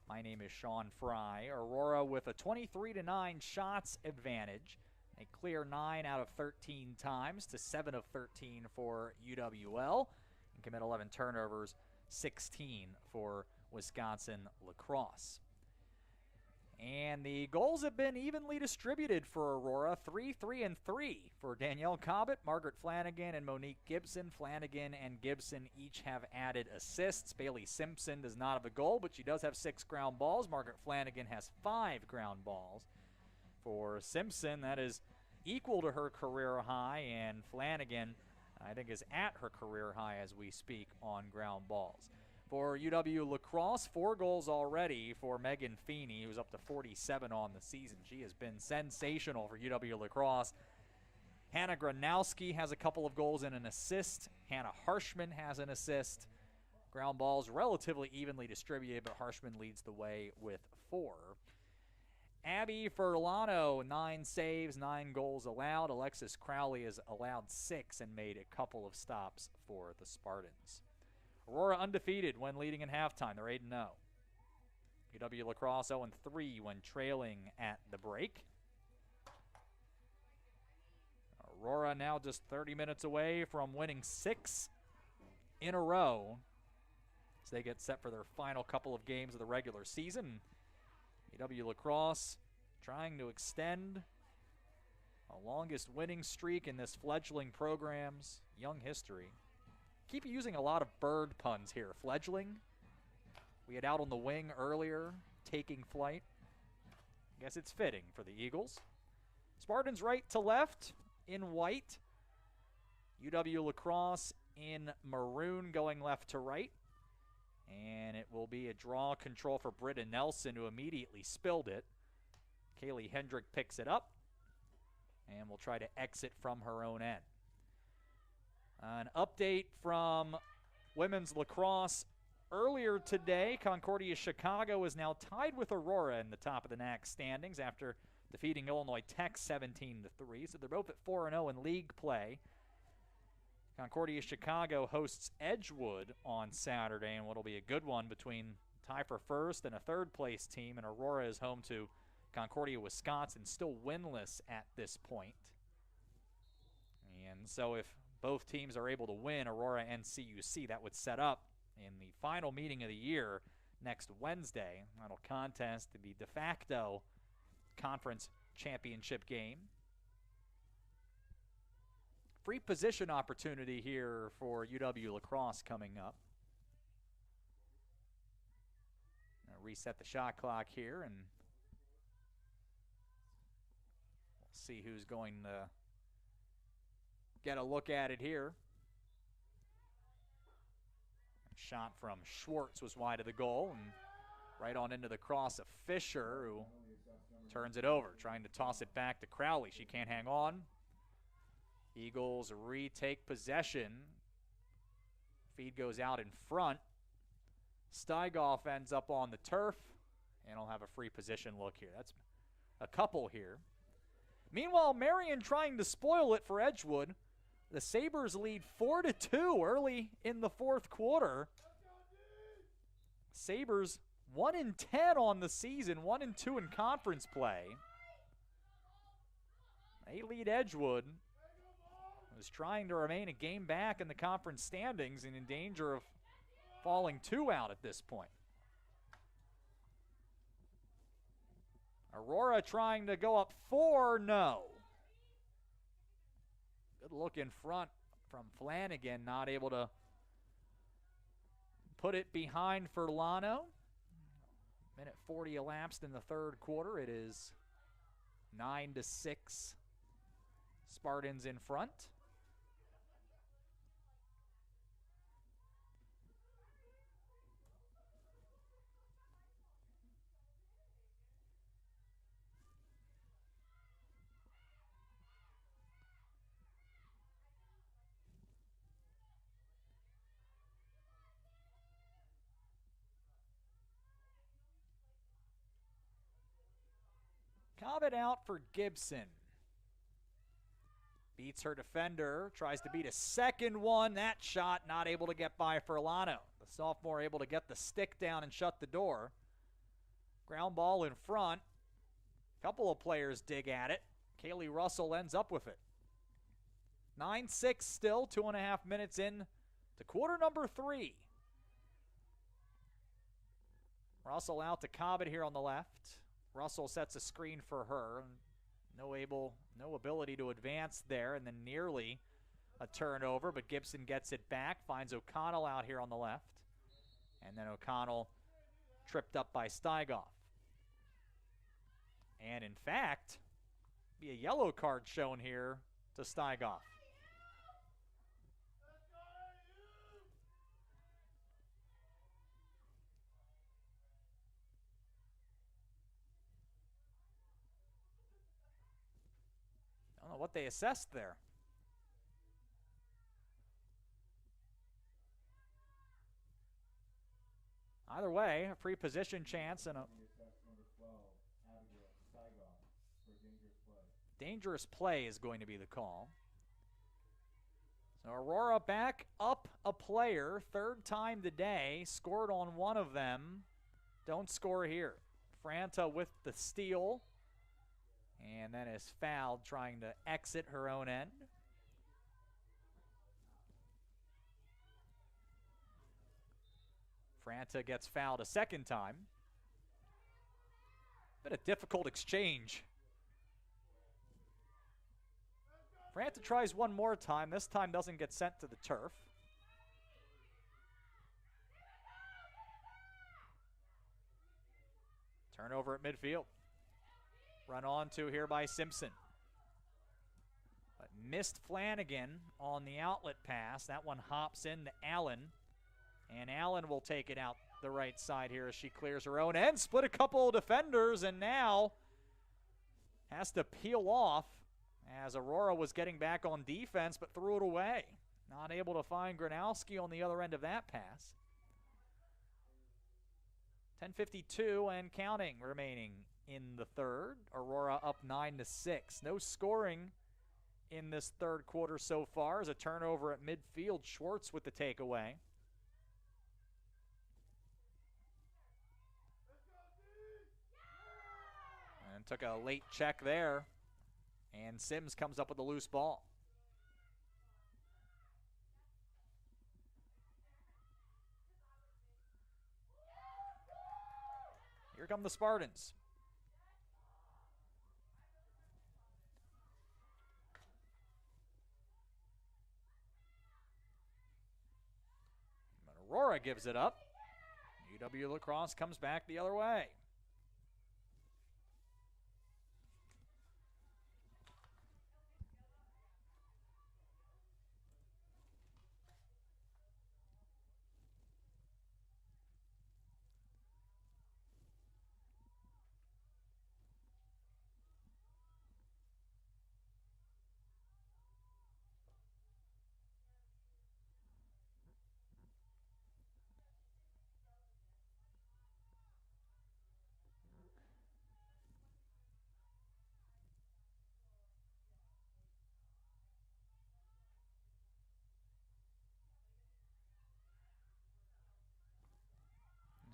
My name is Sean Fry. Aurora with a 23-9 shots advantage. A clear 9 out of 13 times to 7 of 13 for UWL. And commit 11 turnovers, 16 for Wisconsin Lacrosse. And the goals have been evenly distributed for Aurora, 3-3-3 for Danielle Cobbett, Margaret Flanagan, and Monique Gibson. Flanagan and Gibson each have added assists. Bailey Simpson does not have a goal, but she does have 6 ground balls. Margaret Flanagan has 5 ground balls. For Simpson, that is equal to her career high, and Flanagan, I think, is at her career high as we speak on ground balls. For UW Lacrosse, 4 goals already for Megan Feeney, who's up to 47 on the season. She has been sensational for UW Lacrosse. Hannah Gronowski has a couple of goals and an assist. Hannah Harshman has an assist. Ground balls relatively evenly distributed, but Harshman leads the way with 4. Abby Furlano, 9 saves, 9 goals allowed. Alexis Crowley has allowed 6 and made a couple of stops for the Spartans. Aurora undefeated when leading in halftime. They're 8-0. UW Lacrosse 0-3 when trailing at the break. Aurora now just 30 minutes away from winning 6 in a row as they get set for their final couple of games of the regular season. UW Lacrosse trying to extend a longest winning streak in this fledgling program's young history. Keep using a lot of bird puns here. Fledgling. We had out on the wing earlier, taking flight. I guess it's fitting for the Eagles. Spartans right to left in white. UW Lacrosse in maroon going left to right. And it will be a draw control for Britta Nelson, who immediately spilled it. Kaylee Hendrick picks it up and will try to exit from her own end. An update from women's lacrosse earlier today. Concordia Chicago is now tied with Aurora in the top of the NAC standings after defeating Illinois Tech 17-3. So they're both at 4-0 in league play. Concordia Chicago hosts Edgewood on Saturday, and what'll be a good one between tie for first and a third-place team. And Aurora is home to Concordia, Wisconsin, still winless at this point. And so if both teams are able to win, Aurora and CUC, that would set up in the final meeting of the year next Wednesday. That'll contest to be de facto conference championship game. Free position opportunity here for UW Lacrosse coming up. I'll reset the shot clock here, and we'll see who's going to get a look at it here. Shot from Schwartz was wide of the goal, and right on into the cross of Fisher, who turns it over, trying to toss it back to Crowley. She can't hang on. Eagles retake possession. Feed goes out in front. Steigoff ends up on the turf, and I'll have a free position look here. That's a couple here. Meanwhile, Marion trying to spoil it for Edgewood. The Sabres lead 4-2 early in the fourth quarter. Sabres 1-10 on the season, 1-2 in conference play. They lead Edgewood, who's trying to remain a game back in the conference standings and in danger of falling 2 out at this point. Aurora trying to go up 4, no. Good look in front from Flanagan, not able to put it behind Furlano. Minute 40 elapsed in the third quarter. It is 9-6. Spartans in front. Cobbett out for Gibson. Beats her defender, tries to beat a second one. That shot not able to get by Furlano. The sophomore able to get the stick down and shut the door. Ground ball in front. Couple of players dig at it. Kaylee Russell ends up with it. 9-6 still, 2.5 minutes in to quarter number 3. Russell out to Cobbett here on the left. Russell sets a screen for her. No ability to advance there, and then nearly a turnover, but Gibson gets it back, finds O'Connell out here on the left, and then O'Connell tripped up by Steigoff. And in fact, be a yellow card shown here to Steigoff. I don't know what they assessed there. Either way, a free position chance and a dangerous play is going to be the call. So Aurora back up a player, third time today, scored on one of them. Don't score here. Franta with the steal. And then is fouled trying to exit her own end. Franta gets fouled a second time. Been a difficult exchange. Franta tries one more time. This time doesn't get sent to the turf. Turnover at midfield. Run on to here by Simpson. But missed Flanagan on the outlet pass. That one hops in to Allen. And Allen will take it out the right side here as she clears her own end. Split a couple of defenders and now has to peel off as Aurora was getting back on defense but threw it away. Not able to find Gronowski on the other end of that pass. 10:52 and counting remaining in the third. Aurora up 9-6. No scoring in this third quarter so far as a turnover at midfield. Schwartz with the takeaway. And took a late check there. And Sims comes up with a loose ball. Here come the Spartans. But Aurora gives it up. UW Lacrosse comes back the other way.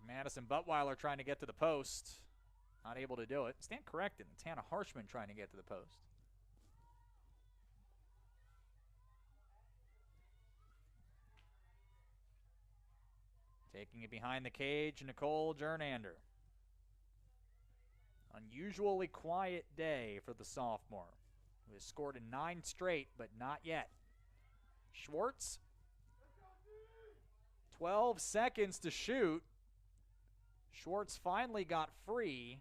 Madison Buttweiler trying to get to the post. Not able to do it. Stand corrected. Tana Harshman trying to get to the post. Taking it behind the cage, Nicole Jernander. Unusually quiet day for the sophomore, who has scored in 9 straight, but not yet. Schwartz. 12 seconds to shoot. Schwartz finally got free,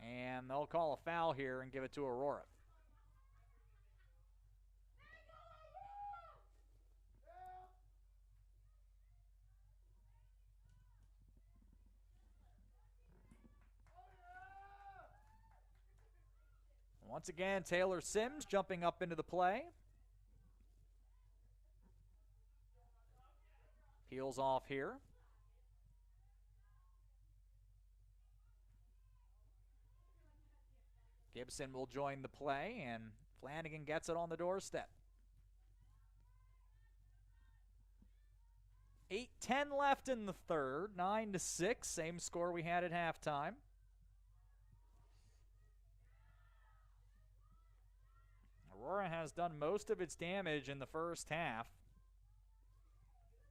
and they'll call a foul here and give it to Aurora. Once again, Taylor Sims jumping up into the play. Peels off here. Gibson will join the play, and Flanagan gets it on the doorstep. 8:10 left in the third, 9-6, same score we had at halftime. Aurora has done most of its damage in the first half.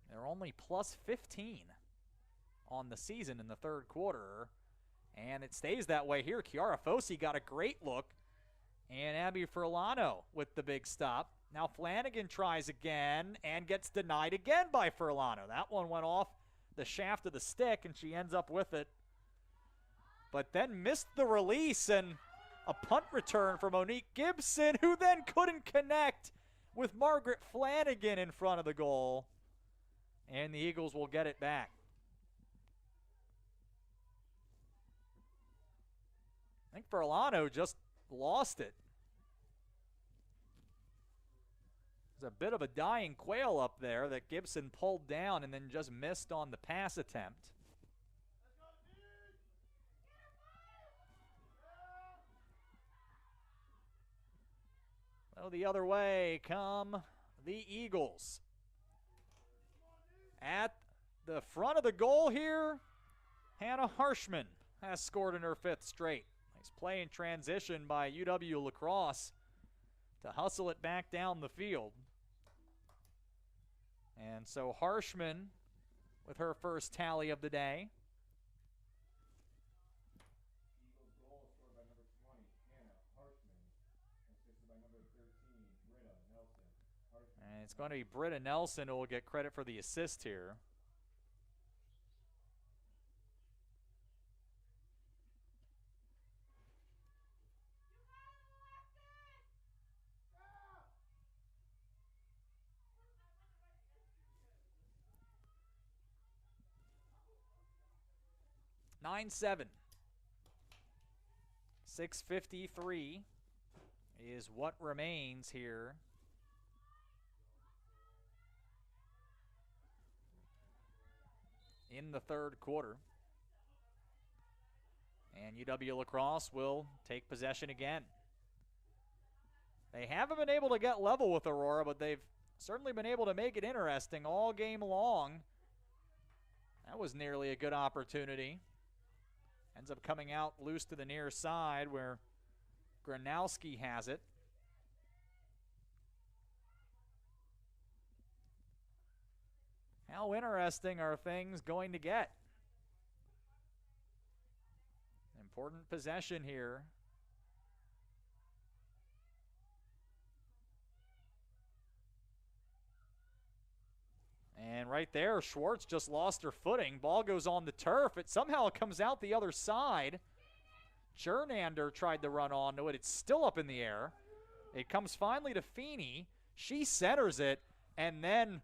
They're only plus 15 on the season in the third quarter, and it stays that way here. Kiara Fosi got a great look, and Abby Furlano with the big stop. Now Flanagan tries again and gets denied again by Furlano. That one went off the shaft of the stick, and she ends up with it. But then missed the release, and a punt return for Monique Gibson, who then couldn't connect with Margaret Flanagan in front of the goal. And the Eagles will get it back. I think Furlano just lost it. There's a bit of a dying quail up there that Gibson pulled down and then just missed on the pass attempt. So the other way come the Eagles. At the front of the goal here, Hannah Harshman has scored in her 5th straight. Nice play in transition by UW Lacrosse to hustle it back down the field. And so Harshman with her first tally of the day. Eagles goal scored by number 20, Hannah Harshman, assisted by number 13, Britta Nelson. And it's going to be Britta Nelson who will get credit for the assist here. (9-7). 6:53 is what remains here. In the third quarter. And UW Lacrosse will take possession again. They haven't been able to get level with Aurora, but they've certainly been able to make it interesting all game long. That was nearly a good opportunity. Ends up coming out loose to the near side where Gronowski has it. How interesting are things going to get? Important possession here. And right there, Schwartz just lost her footing. Ball goes on the turf. It somehow comes out the other side. Jernander tried to run onto it. It's still up in the air. It comes finally to Feeney. She centers it, and then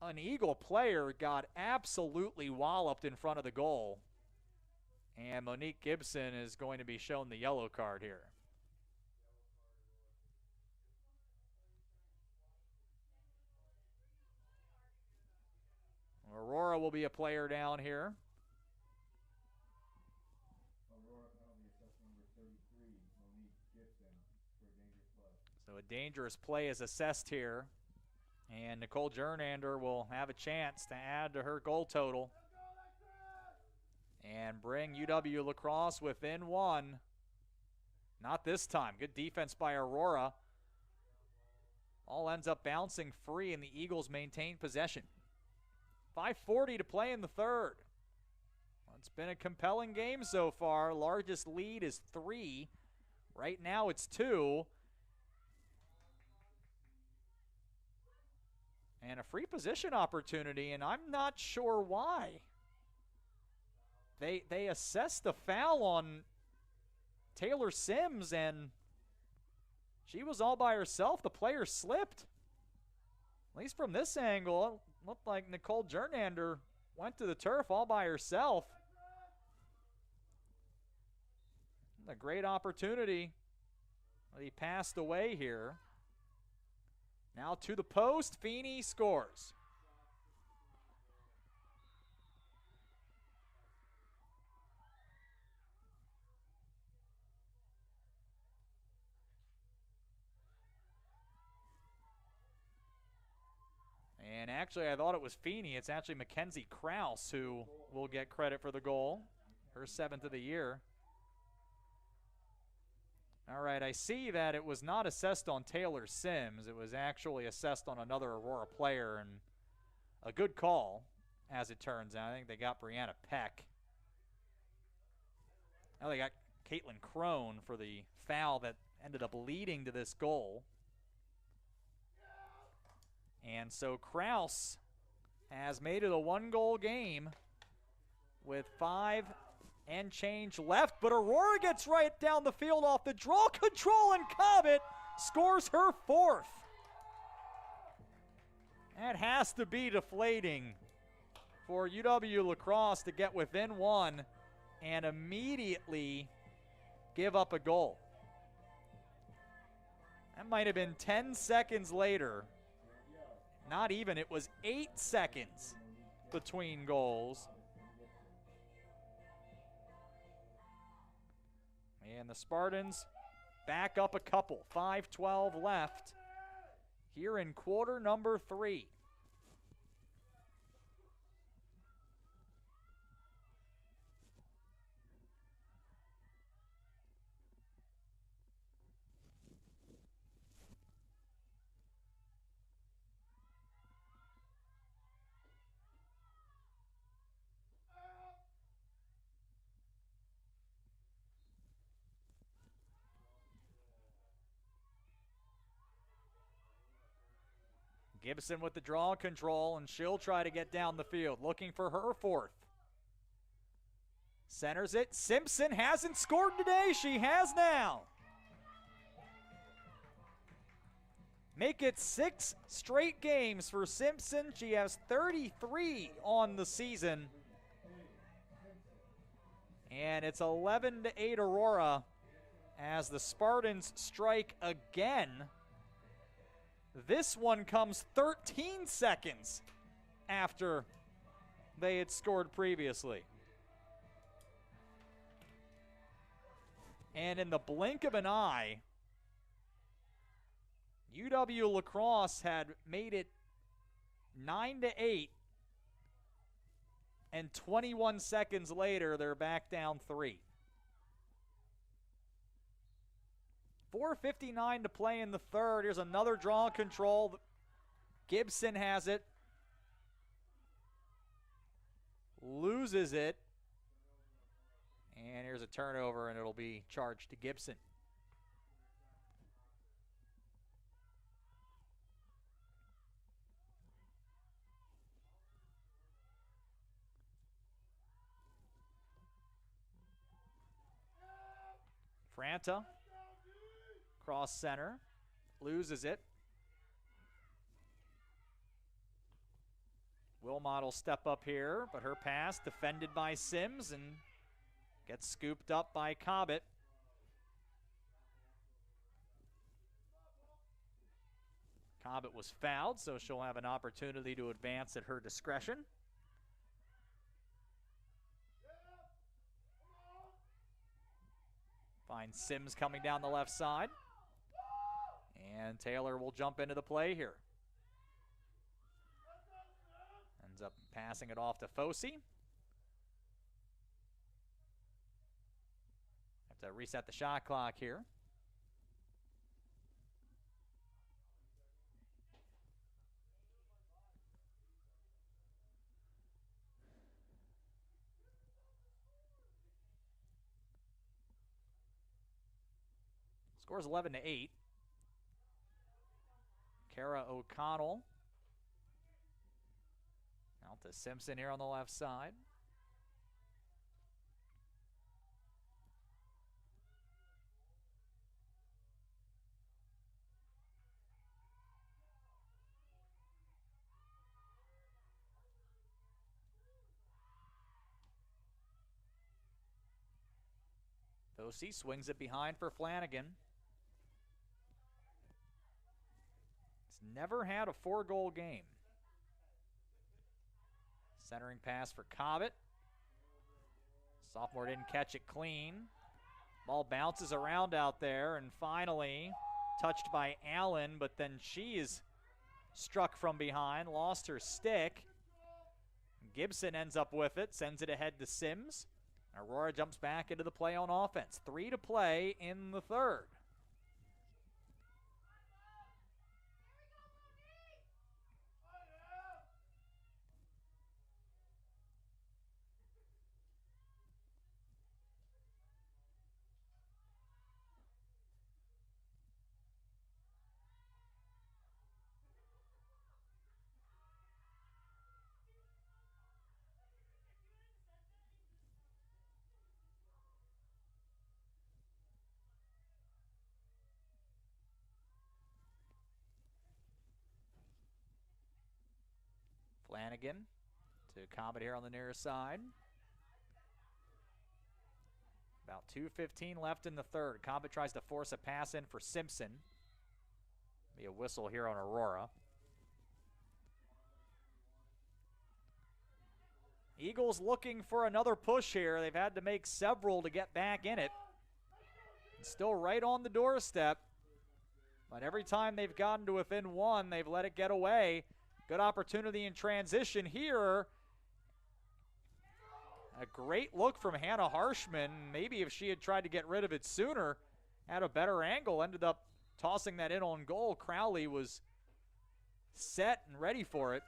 an Eagle player got absolutely walloped in front of the goal. And Monique Gibson is going to be shown the yellow card here. Aurora will be a player down here. Aurora penalty assessed number 33, Monique Gibson, for a dangerous play. So a dangerous play is assessed here. And Nicole Jernander will have a chance to add to her goal total and bring UW Lacrosse within one. Not this time. Good defense by Aurora. All ends up bouncing free, and the Eagles maintain possession. 5:40 to play in the third. Well, it's been a compelling game so far. Largest lead is 3. Right now it's 2. And a free position opportunity, and I'm not sure why. They assessed a foul on Taylor Sims, and she was all by herself. The player slipped. At least from this angle, it looked like Nicole Jernander went to the turf all by herself. A great opportunity. He passed away here. Now to the post, Feeney scores. Actually, I thought it was Feeney. It's actually Mackenzie Krause who will get credit for the goal. Her 7th of the year. All right, I see that it was not assessed on Taylor Sims. It was actually assessed on another Aurora player, and a good call, as it turns out. I think they got Brianna Peck. Now they got Caitlin Crone for the foul that ended up leading to this goal. And so Krause has made it a 1-goal game with 5 and change left, but Aurora gets right down the field off the draw control, and Cobbett scores her 4th. That has to be deflating for UW Lacrosse to get within 1 and immediately give up a goal. That might have been 10 seconds later. Not even, it was 8 seconds between goals. And the Spartans back up a couple. 5:12 left here in quarter number 3. Gibson with the draw control, and she'll try to get down the field, looking for her 4th. Centers it. Simpson hasn't scored today. She has now. Make it 6 straight games for Simpson. She has 33 on the season. And it's 11-8 Aurora as the Spartans strike again. This one comes 13 seconds after they had scored previously. And in the blink of an eye, UW Lacrosse had made it 9-8, and 21 seconds later, they're back down 3. 4:59 to play in the third. Here's another draw control. Gibson has it. Loses it. And here's a turnover, and it'll be charged to Gibson. Franta. Cross center, loses it. Wilmot will step up here, but her pass defended by Sims and gets scooped up by Cobbett. Cobbett was fouled, so she'll have an opportunity to advance at her discretion. Finds Sims coming down the left side. And Taylor will jump into the play here. Ends up passing it off to Fossey. Have to reset the shot clock here. Scores 11-8. Kara O'Connell. Out to Simpson here on the left side. Fossey swings it behind for Flanagan. Never had a 4-goal game. Centering pass for Cobbett. Sophomore didn't catch it clean. Ball bounces around out there, and finally touched by Allen, but then she is struck from behind, lost her stick. Gibson ends up with it, sends it ahead to Sims. Aurora jumps back into the play on offense. 3 to play in the third. Flanagan to Comet here on the near side. About 2:15 left in the third. Comet tries to force a pass in for Simpson. Be a whistle here on Aurora. Eagles looking for another push here. They've had to make several to get back in it. It's still right on the doorstep. But every time they've gotten to within one, they've let it get away. Good opportunity in transition here. A great look from Hannah Harshman. Maybe if she had tried to get rid of it sooner, had a better angle, ended up tossing that in on goal. Crowley was set and ready for it.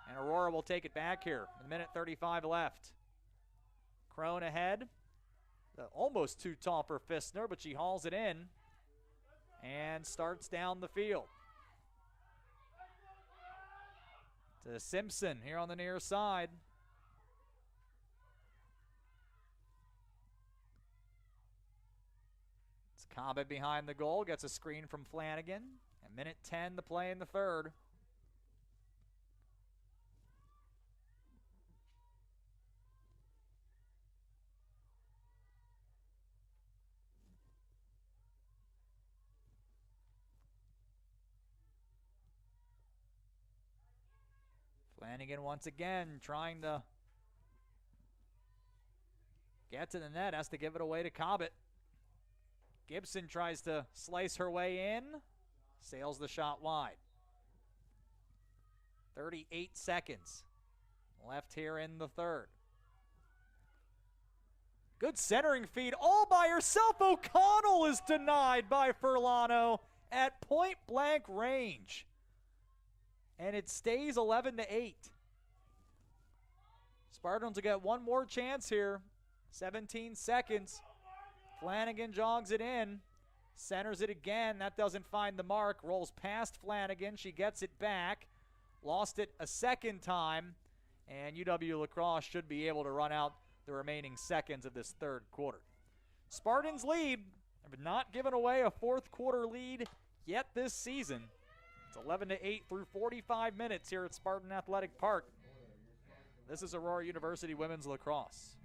And Aurora will take it back here. A minute 35 left. Crone ahead. Almost too tall for Fistner, but she hauls it in and starts down the field. To Simpson here on the near side. It's Comet behind the goal, gets a screen from Flanagan. A minute 10 to play in the third. Flanagan once again trying to get to the net, has to give it away to Cobbett. Gibson tries to slice her way in, sails the shot wide. 38 seconds left here in the third. Good centering feed all by herself. O'Connell is denied by Furlano at point blank range. And it stays 11-8. Spartans will get one more chance here. 17 seconds. Flanagan jogs it in. Centers it again. That doesn't find the mark. Rolls past Flanagan. She gets it back. Lost it a second time. And UW Lacrosse should be able to run out the remaining seconds of this third quarter. Spartans lead. Have not given away a fourth quarter lead yet this season. It's 11-8 through 45 minutes here at Spartan Athletic Park. This is Aurora University Women's Lacrosse.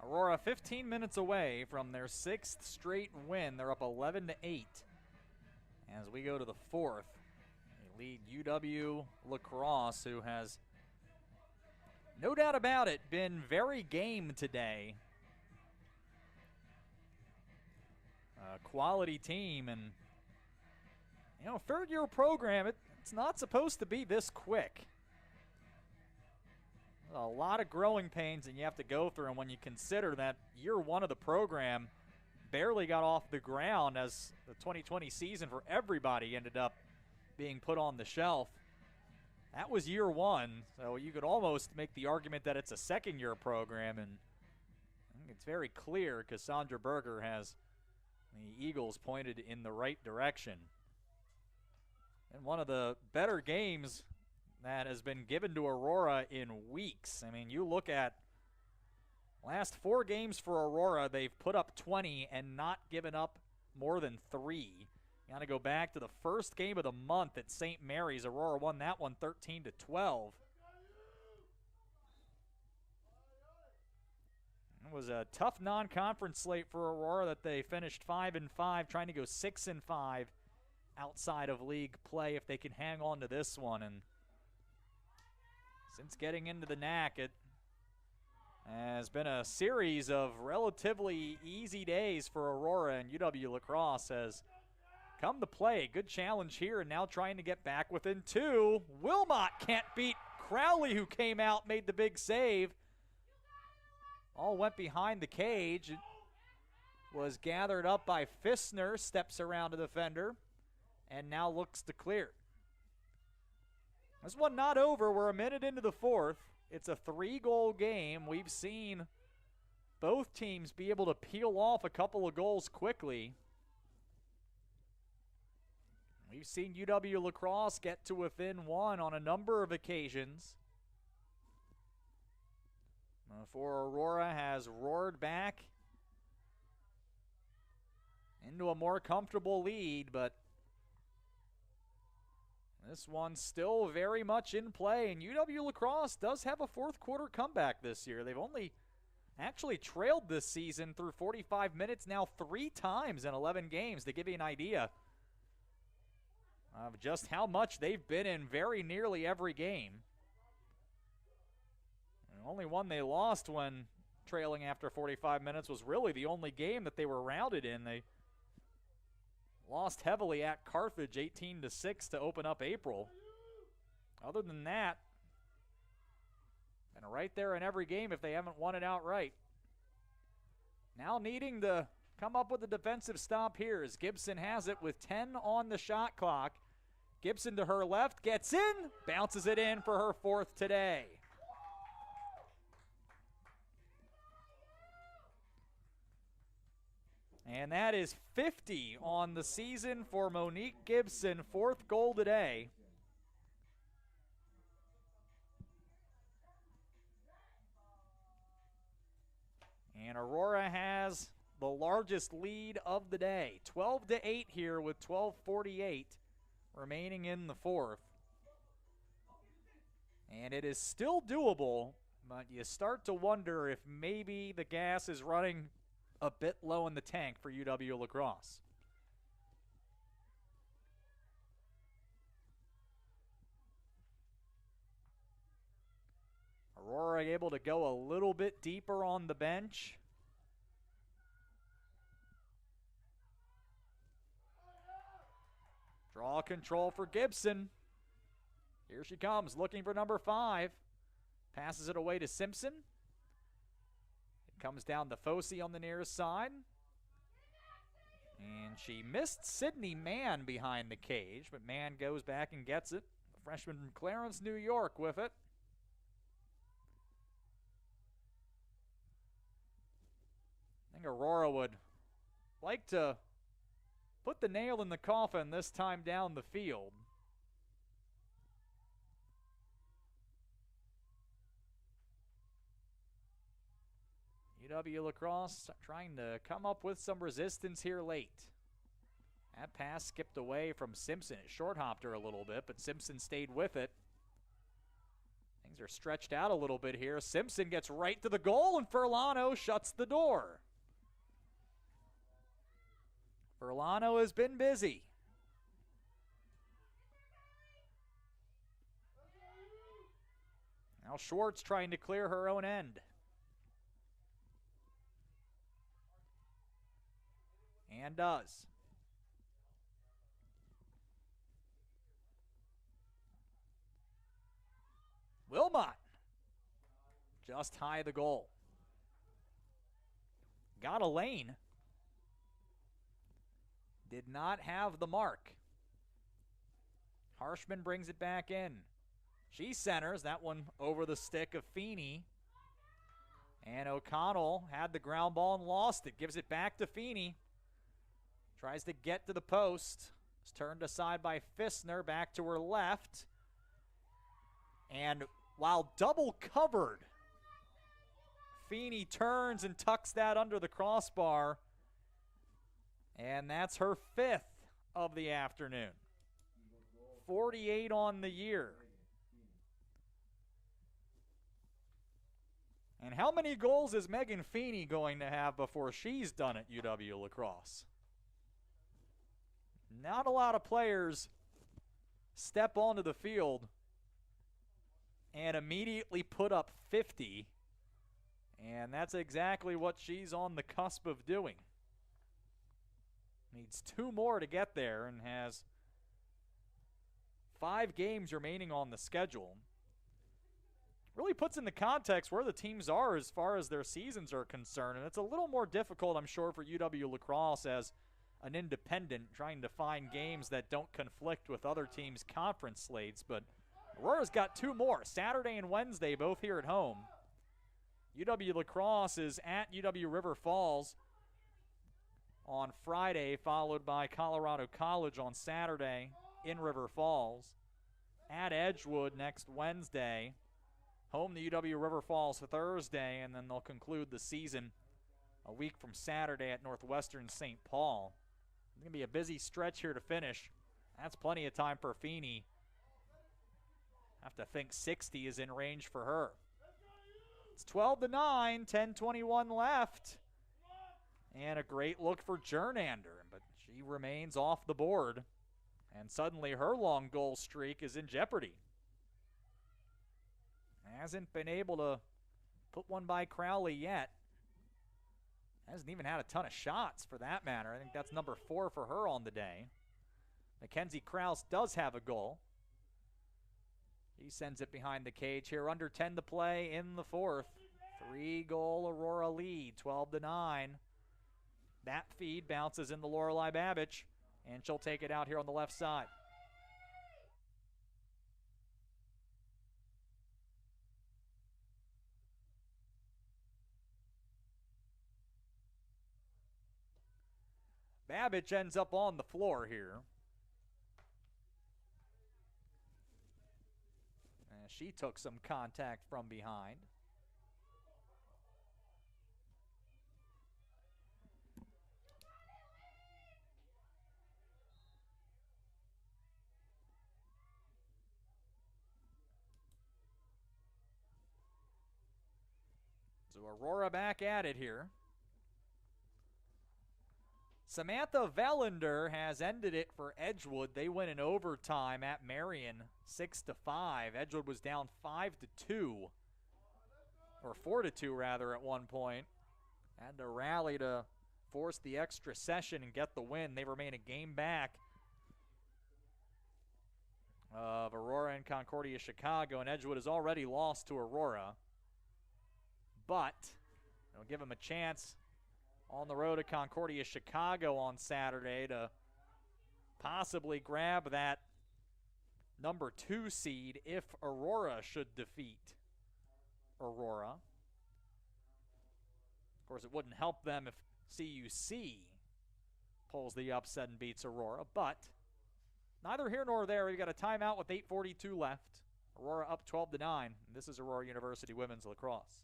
Aurora 15 minutes away from their 6th straight win. They're up 11-8 as we go to the 4th. They lead UW Lacrosse, who has, no doubt about it, been very game today. A quality team, and you know, third-year program, it's not supposed to be this quick. A lot of growing pains that you have to go through, and when you consider that year one of the program barely got off the ground, as the 2020 season for everybody ended up being put on the shelf. That was year one, so you could almost make the argument that it's a second-year program, and I think it's very clear Cassandra Berger has the Eagles pointed in the right direction. And one of the better games that has been given to Aurora in weeks. I mean, you look at last 4 games for Aurora, they've put up 20 and not given up more than 3. You got to go back to the first game of the month at St. Mary's. Aurora won that one 13-12. It was a tough non-conference slate for Aurora that they finished 5-5, trying to go 6-5 outside of league play if they can hang on to this one. And since getting into the NAC, it has been a series of relatively easy days for Aurora, and UW Lacrosse has come to play. Good challenge here, and now trying to get back within 2. Wilmot can't beat Crowley, who came out, made the big save. All went behind the cage. It was gathered up by Fissner, steps around the defender, and now looks to clear. This one not over. We're a minute into the 4th. It's a 3-goal game. We've seen both teams be able to peel off a couple of goals quickly. We've seen UW Lacrosse get to within 1 on a number of occasions. For Aurora has roared back into a more comfortable lead, but this one's still very much in play, and UW Lacrosse does have a 4th quarter comeback this year. They've only actually trailed this season through 45 minutes now 3 times in 11 games, to give you an idea of just how much they've been in very nearly every game. The only one they lost when trailing after 45 minutes was really the only game that they were rounded in. They lost heavily at Carthage 18-6 to open up April. Other than that, and right there in every game if they haven't won it outright. Now needing to come up with a defensive stop here as Gibson has it with 10 on the shot clock. Gibson to her left, gets in, bounces it in for her 4th today. And that is 50 on the season for Monique Gibson, 4th goal today. And Aurora has the largest lead of the day, 12-8 here with 12:48 remaining in the 4th. And it is still doable, but you start to wonder if maybe the gas is running a bit low in the tank for UW Lacrosse. Aurora able to go a little bit deeper on the bench. Draw control for Gibson. Here she comes, looking for number 5. Passes it away to Simpson. Comes down to Fossey on the nearest side. And she missed Sydney Mann behind the cage, but Mann goes back and gets it. The freshman from Clarence, New York with it. I think Aurora would like to put the nail in the coffin this time down the field. UW Lacrosse trying to come up with some resistance here late. That pass skipped away from Simpson. It short-hopped her a little bit, but Simpson stayed with it. I Things are stretched out a little bit here. Simpson gets right to the goal, and Furlano shuts the door. Furlano has been busy. Now Schwartz trying to clear her own end. And does. Wilmot just high of the goal. Got a lane. Did not have the mark. Harshman brings it back in. She centers. That one over the stick of Feeney. And O'Connell had the ground ball and lost it. Gives it back to Feeney. Tries to get to the post. It's turned aside by Fissner. Back to her left. And while double covered, Feeney turns and tucks that under the crossbar. And that's her 5th of the afternoon. 48 on the year. And how many goals is Megan Feeney going to have before she's done at UW Lacrosse? Not a lot of players step onto the field and immediately put up 50. And that's exactly what she's on the cusp of doing. Needs 2 more to get there and has 5 games remaining on the schedule. Really puts in the context where the teams are as far as their seasons are concerned. And it's a little more difficult, I'm sure, for UW Lacrosse as an independent trying to find games that don't conflict with other teams' conference slates. But Aurora's got 2 more, Saturday and Wednesday, both here at home. UW Lacrosse is at UW River Falls on Friday, followed by Colorado College on Saturday in River Falls. At Edgewood next Wednesday. Home to UW River Falls Thursday, and then they'll conclude the season a week from Saturday at Northwestern St. Paul. It's going to be a busy stretch here to finish. That's plenty of time for Feeney. Have to think 60 is in range for her. It's 12-9, 10:21 left. And a great look for Jernander, but she remains off the board. And suddenly her long goal streak is in jeopardy. Hasn't been able to put one by Crowley yet. Hasn't even had a ton of shots for that matter. I think that's number 4 for her on the day. Mackenzie Krause does have a goal. He sends it behind the cage here. Under 10 to play in the 4th. 3-goal Aurora lead, 12-9. That feed bounces in the Lorelei Babbage, and she'll take it out here on the left side. Babbage ends up on the floor here. And she took some contact from behind. So Aurora back at it here. Samantha Vellender has ended it for Edgewood. They win in overtime at Marion, 6-5. Edgewood was down 5-2, or 4-2 rather at one point. Had to rally to force the extra session and get the win. They remain a game back of Aurora and Concordia Chicago, and Edgewood has already lost to Aurora. But it'll give them a chance on the road to Concordia Chicago on Saturday to possibly grab that number 2 seed if Aurora should defeat Aurora. Of course, it wouldn't help them if CUC pulls the upset and beats Aurora, but neither here nor there. We've got a timeout with 8:42 left. Aurora up 12-9. This is Aurora University Women's Lacrosse.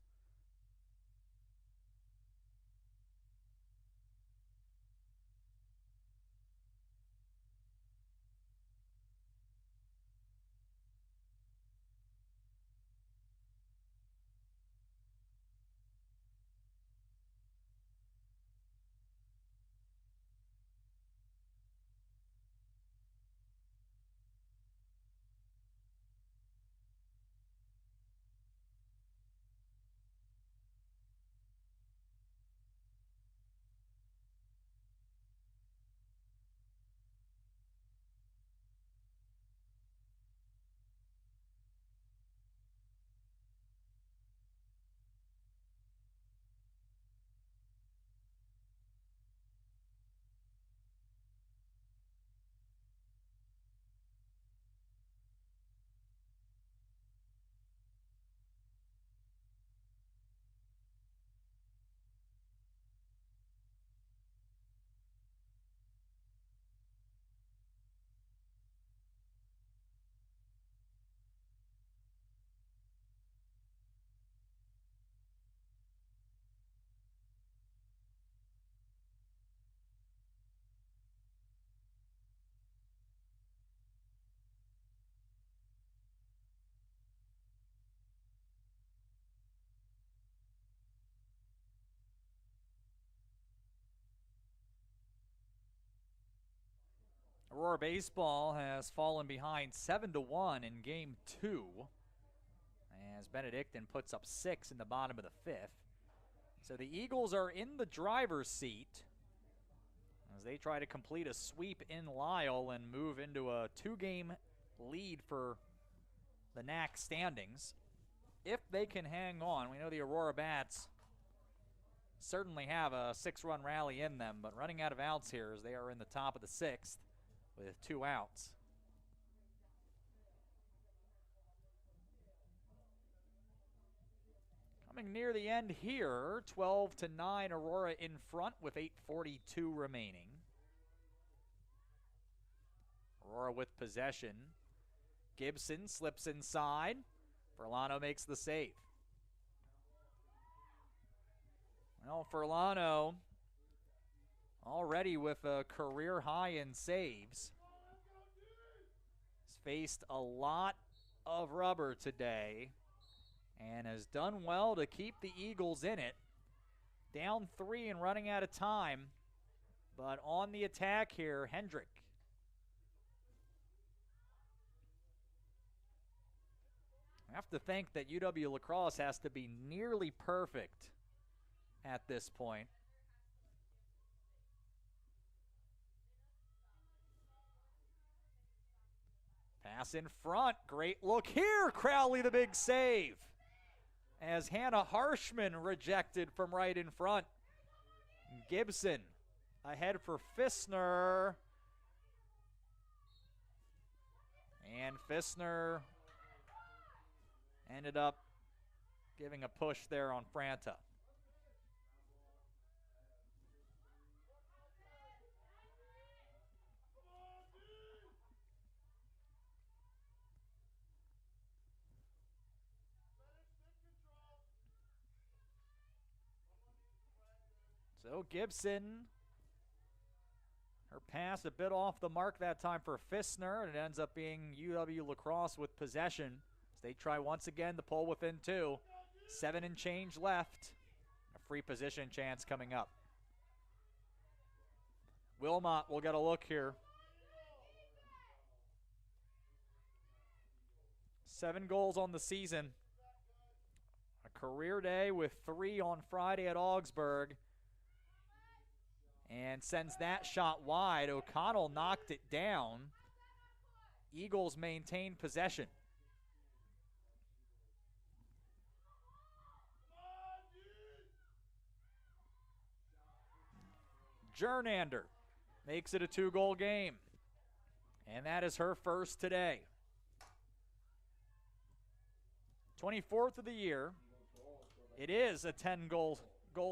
Aurora baseball has fallen behind 7-1 in game 2 as Benedictine puts up 6 in the bottom of the 5th. So the Eagles are in the driver's seat as they try to complete a sweep in Lisle and move into a 2-game lead for the NAC standings. If they can hang on, we know the Aurora Bats certainly have a 6-run rally in them, but running out of outs here as they are in the top of the 6th with 2 outs. Coming near the end here, 12-9 Aurora in front with 8:42 remaining. Aurora with possession. Gibson slips inside. Furlano makes the save. Well, Furlano already with a career high in saves. He's faced a lot of rubber today and has done well to keep the Eagles in it. Down 3 and running out of time, but on the attack here, Hendrick. I have to think that UW Lacrosse has to be nearly perfect at this point. Pass in front, great look here, Crowley the big save. As Hannah Harshman rejected from right in front. Gibson ahead for Fissner. And Fissner ended up giving a push there on Franta. So Gibson, her pass a bit off the mark that time for Fissner, and it ends up being UW Lacrosse with possession. As they try once again to pull within 2. 7 and change left. A free position chance coming up. Wilmot will get a look here. 7 goals on the season. A career day with 3 on Friday at Augsburg. And sends that shot wide. O'Connell knocked it down. Eagles maintain possession. Jernander makes it a 2-goal game. And that is her first today. 24th of the year. It is a 10-goal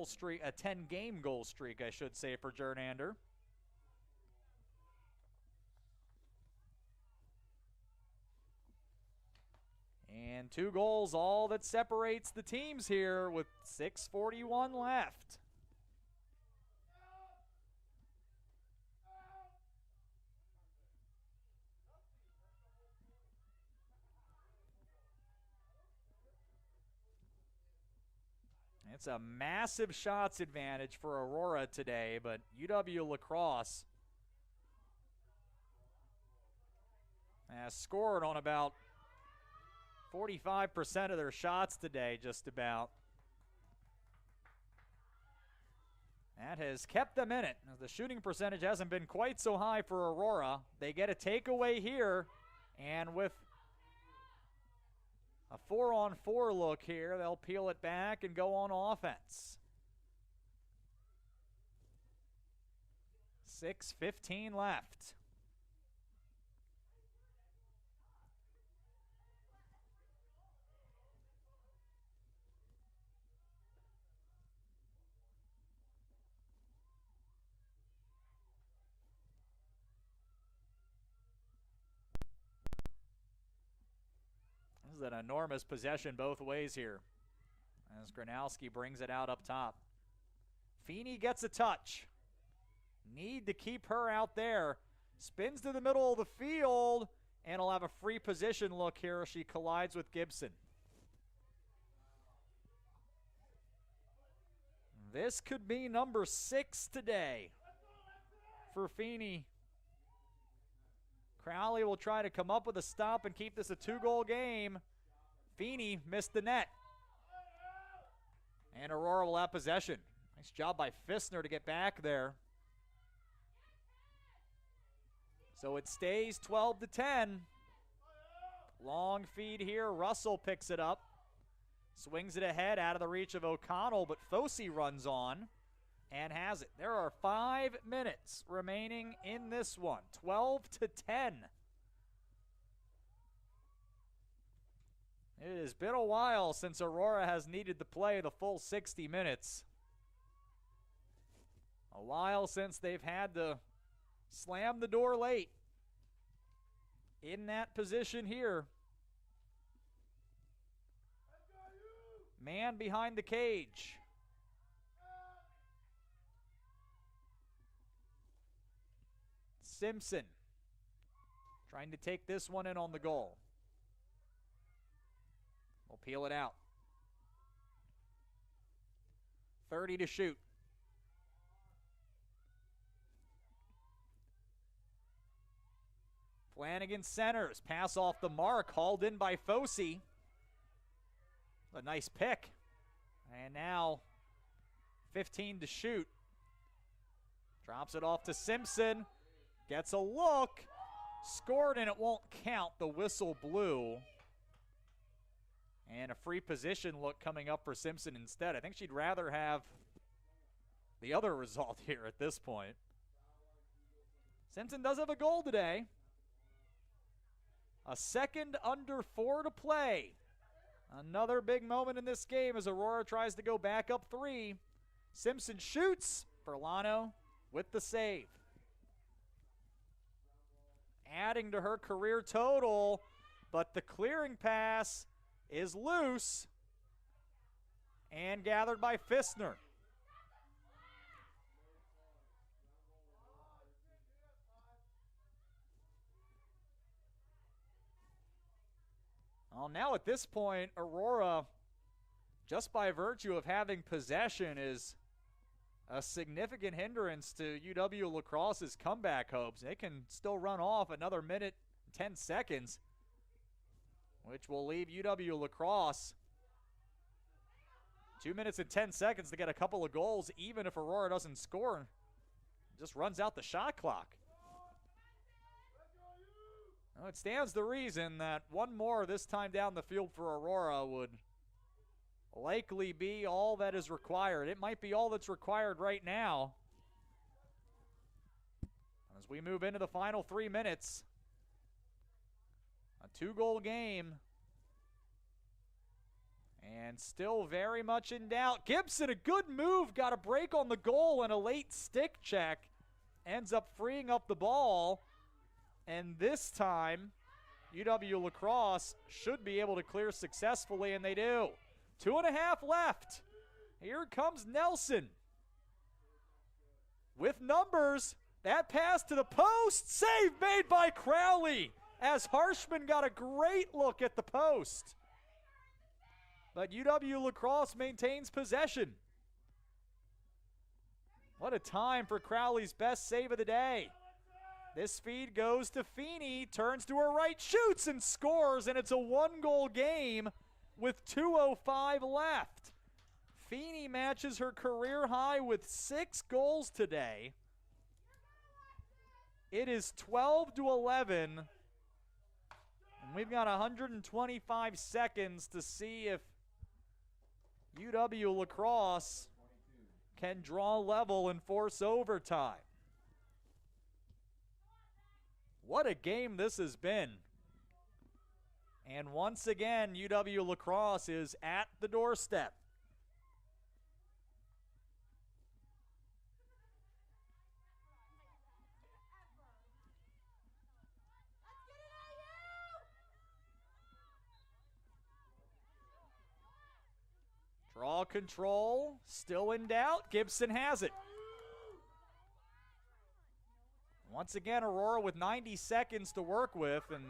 streak, a 10-game goal streak, I should say, for Jernander. And 2 goals, all that separates the teams here with 6:41 left. It's a massive shots advantage for Aurora today, but UW Lacrosse has scored on about 45% of their shots today, just about. That has kept them in it. The shooting percentage hasn't been quite so high for Aurora. They get a takeaway here, and with a 4-on-4 look here, they'll peel it back and go on offense. 6:15 left. This is an enormous possession both ways here as Gronowski brings it out up top. Feeney gets a touch. Need to keep her out there. Spins to the middle of the field, and will have a free position look here as she collides with Gibson. This could be number 6 today for Feeney Crowley will try to come up with a stop and keep this a 2-goal game. Feeney missed the net. And Aurora will have possession. Nice job by Fissner to get back there. So it stays 12-10. Long feed here. Russell picks it up. Swings it ahead out of the reach of O'Connell, but Fosse runs on and has it. There are 5 minutes remaining in this one. 12-10. It has been a while since Aurora has needed to play the full 60 minutes. A while since they've had to slam the door late. In that position here. Man behind the cage. Simpson trying to take this one in on the goal. We'll peel it out. 30 to shoot. Flanagan centers. Pass off the mark. Hauled in by Fosse. A nice pick. And now 15 to shoot. Drops it off to Simpson. Gets a look. Scored, and it won't count. The whistle blew. And a free position look coming up for Simpson instead. I think she'd rather have the other result here at this point. Simpson does have a goal today. A second under 4 to play. Another big moment in this game as Aurora tries to go back up 3. Simpson shoots. Berlano with the save. Adding to her career total, but the clearing pass is loose and gathered by Fissner. Well, now at this point, Aurora, just by virtue of having possession, is a significant hindrance to UW Lacrosse's comeback hopes. They can still run off another minute, 10 seconds, which will leave UW Lacrosse 2 minutes and 10 seconds to get a couple of goals, even if Aurora doesn't score. Just runs out the shot clock. Well, it stands to reason that one more this time down the field for Aurora would likely be all that is required. It might be all that's required right now. As we move into the final 3 minutes, a 2-goal game, and still very much in doubt. Gibson, a good move, got a break on the goal and a late stick check. Ends up freeing up the ball. And this time, UW Lacrosse should be able to clear successfully, and they do. 2.5 left. Here comes Nelson. With numbers, that pass to the post. Save made by Crowley as Harshman got a great look at the post. But UW Lacrosse maintains possession. What a time for Crowley's best save of the day. This feed goes to Feeney, turns to her right, shoots and scores, and it's a 1-goal game with 2:05 left. Feeney matches her career high with 6 goals today. It is 12-11, and we've got 125 seconds to see if UW Lacrosse can draw level and force overtime. What a game this has been. And once again, UW Lacrosse is at the doorstep. Draw control, still in doubt. Gibson has it. Once again, Aurora with 90 seconds to work with, and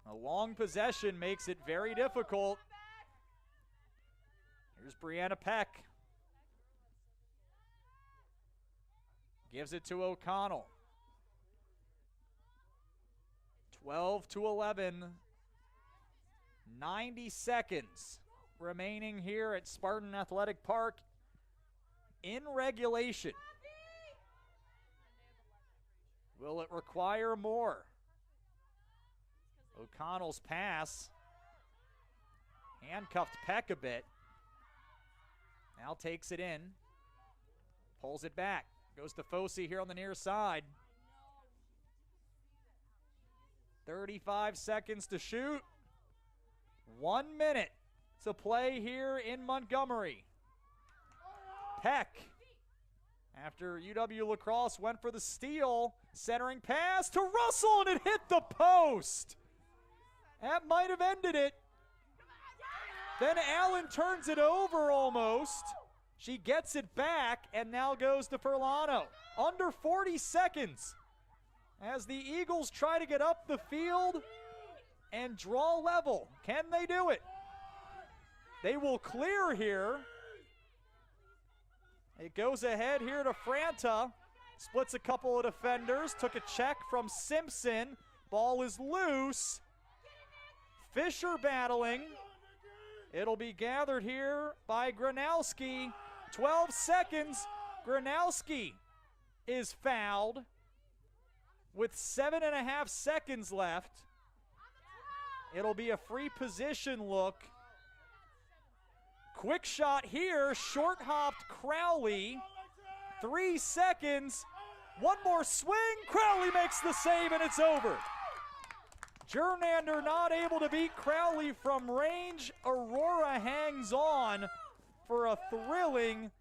a long possession makes it very difficult. Here's Brianna Peck. Gives it to O'Connell. 12-11. 90 seconds remaining here at Spartan Athletic Park in regulation. Will it require more? O'Connell's pass handcuffed Peck a bit. Now takes it in. Pulls it back. Goes to Fossey here on the near side. 35 seconds to shoot. 1 minute to play here in Montgomery. Peck, after UW Lacrosse went for the steal, centering pass to Russell, and it hit the post. That might have ended it. Then Allen turns it over almost. She gets it back and now goes to Furlano. Under 40 seconds as the Eagles try to get up the field and draw level. Can they do it? They will clear here. It goes ahead here to Franta. Splits a couple of defenders. Took a check from Simpson. Ball is loose. Fisher battling. It'll be gathered here by Gronowski. 12 seconds. Gronowski is fouled with 7.5 seconds left. It'll be a free position look. Quick shot here, short hopped Crowley. 3 seconds, one more swing, Crowley makes the save and it's over. Jernander not able to beat Crowley from range. Aurora hangs on for a thrilling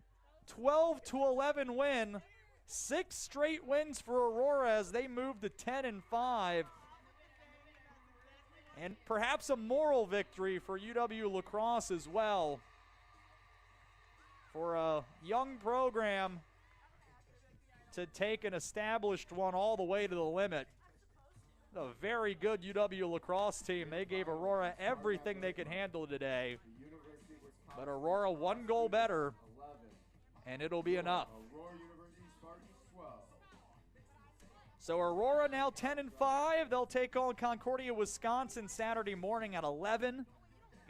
12-11 win. 6 straight wins for Aurora as they move to 10-5. And perhaps a moral victory for UW Lacrosse as well. For a young program to take an established one all the way to the limit. A very good UW Lacrosse team. They gave Aurora everything they could handle today. But Aurora 1 goal better, and it'll be enough. So Aurora now 10-5. They'll take on Concordia, Wisconsin Saturday morning at 11.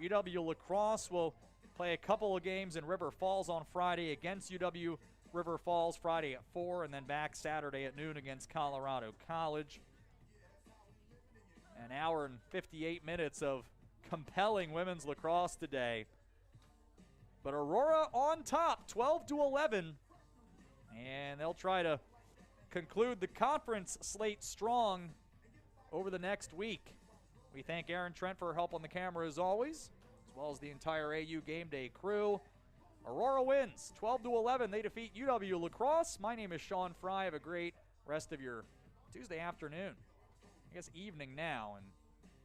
UW Lacrosse will play a couple of games in River Falls on Friday against UW River Falls Friday at 4, and then back Saturday at noon against Colorado College. An hour and 58 minutes of compelling women's lacrosse today. But Aurora on top, 12-11, and they'll try to conclude the conference slate strong over the next week. We thank Aaron Trent for her help on the camera as always, as well as the entire AU Game Day crew. Aurora wins 12-11. They defeat UW Lacrosse. My name is Sean Fry. Have a great rest of your Tuesday afternoon. I guess evening now. And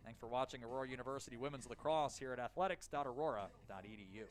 thanks for watching Aurora University Women's Lacrosse here at athletics.aurora.edu.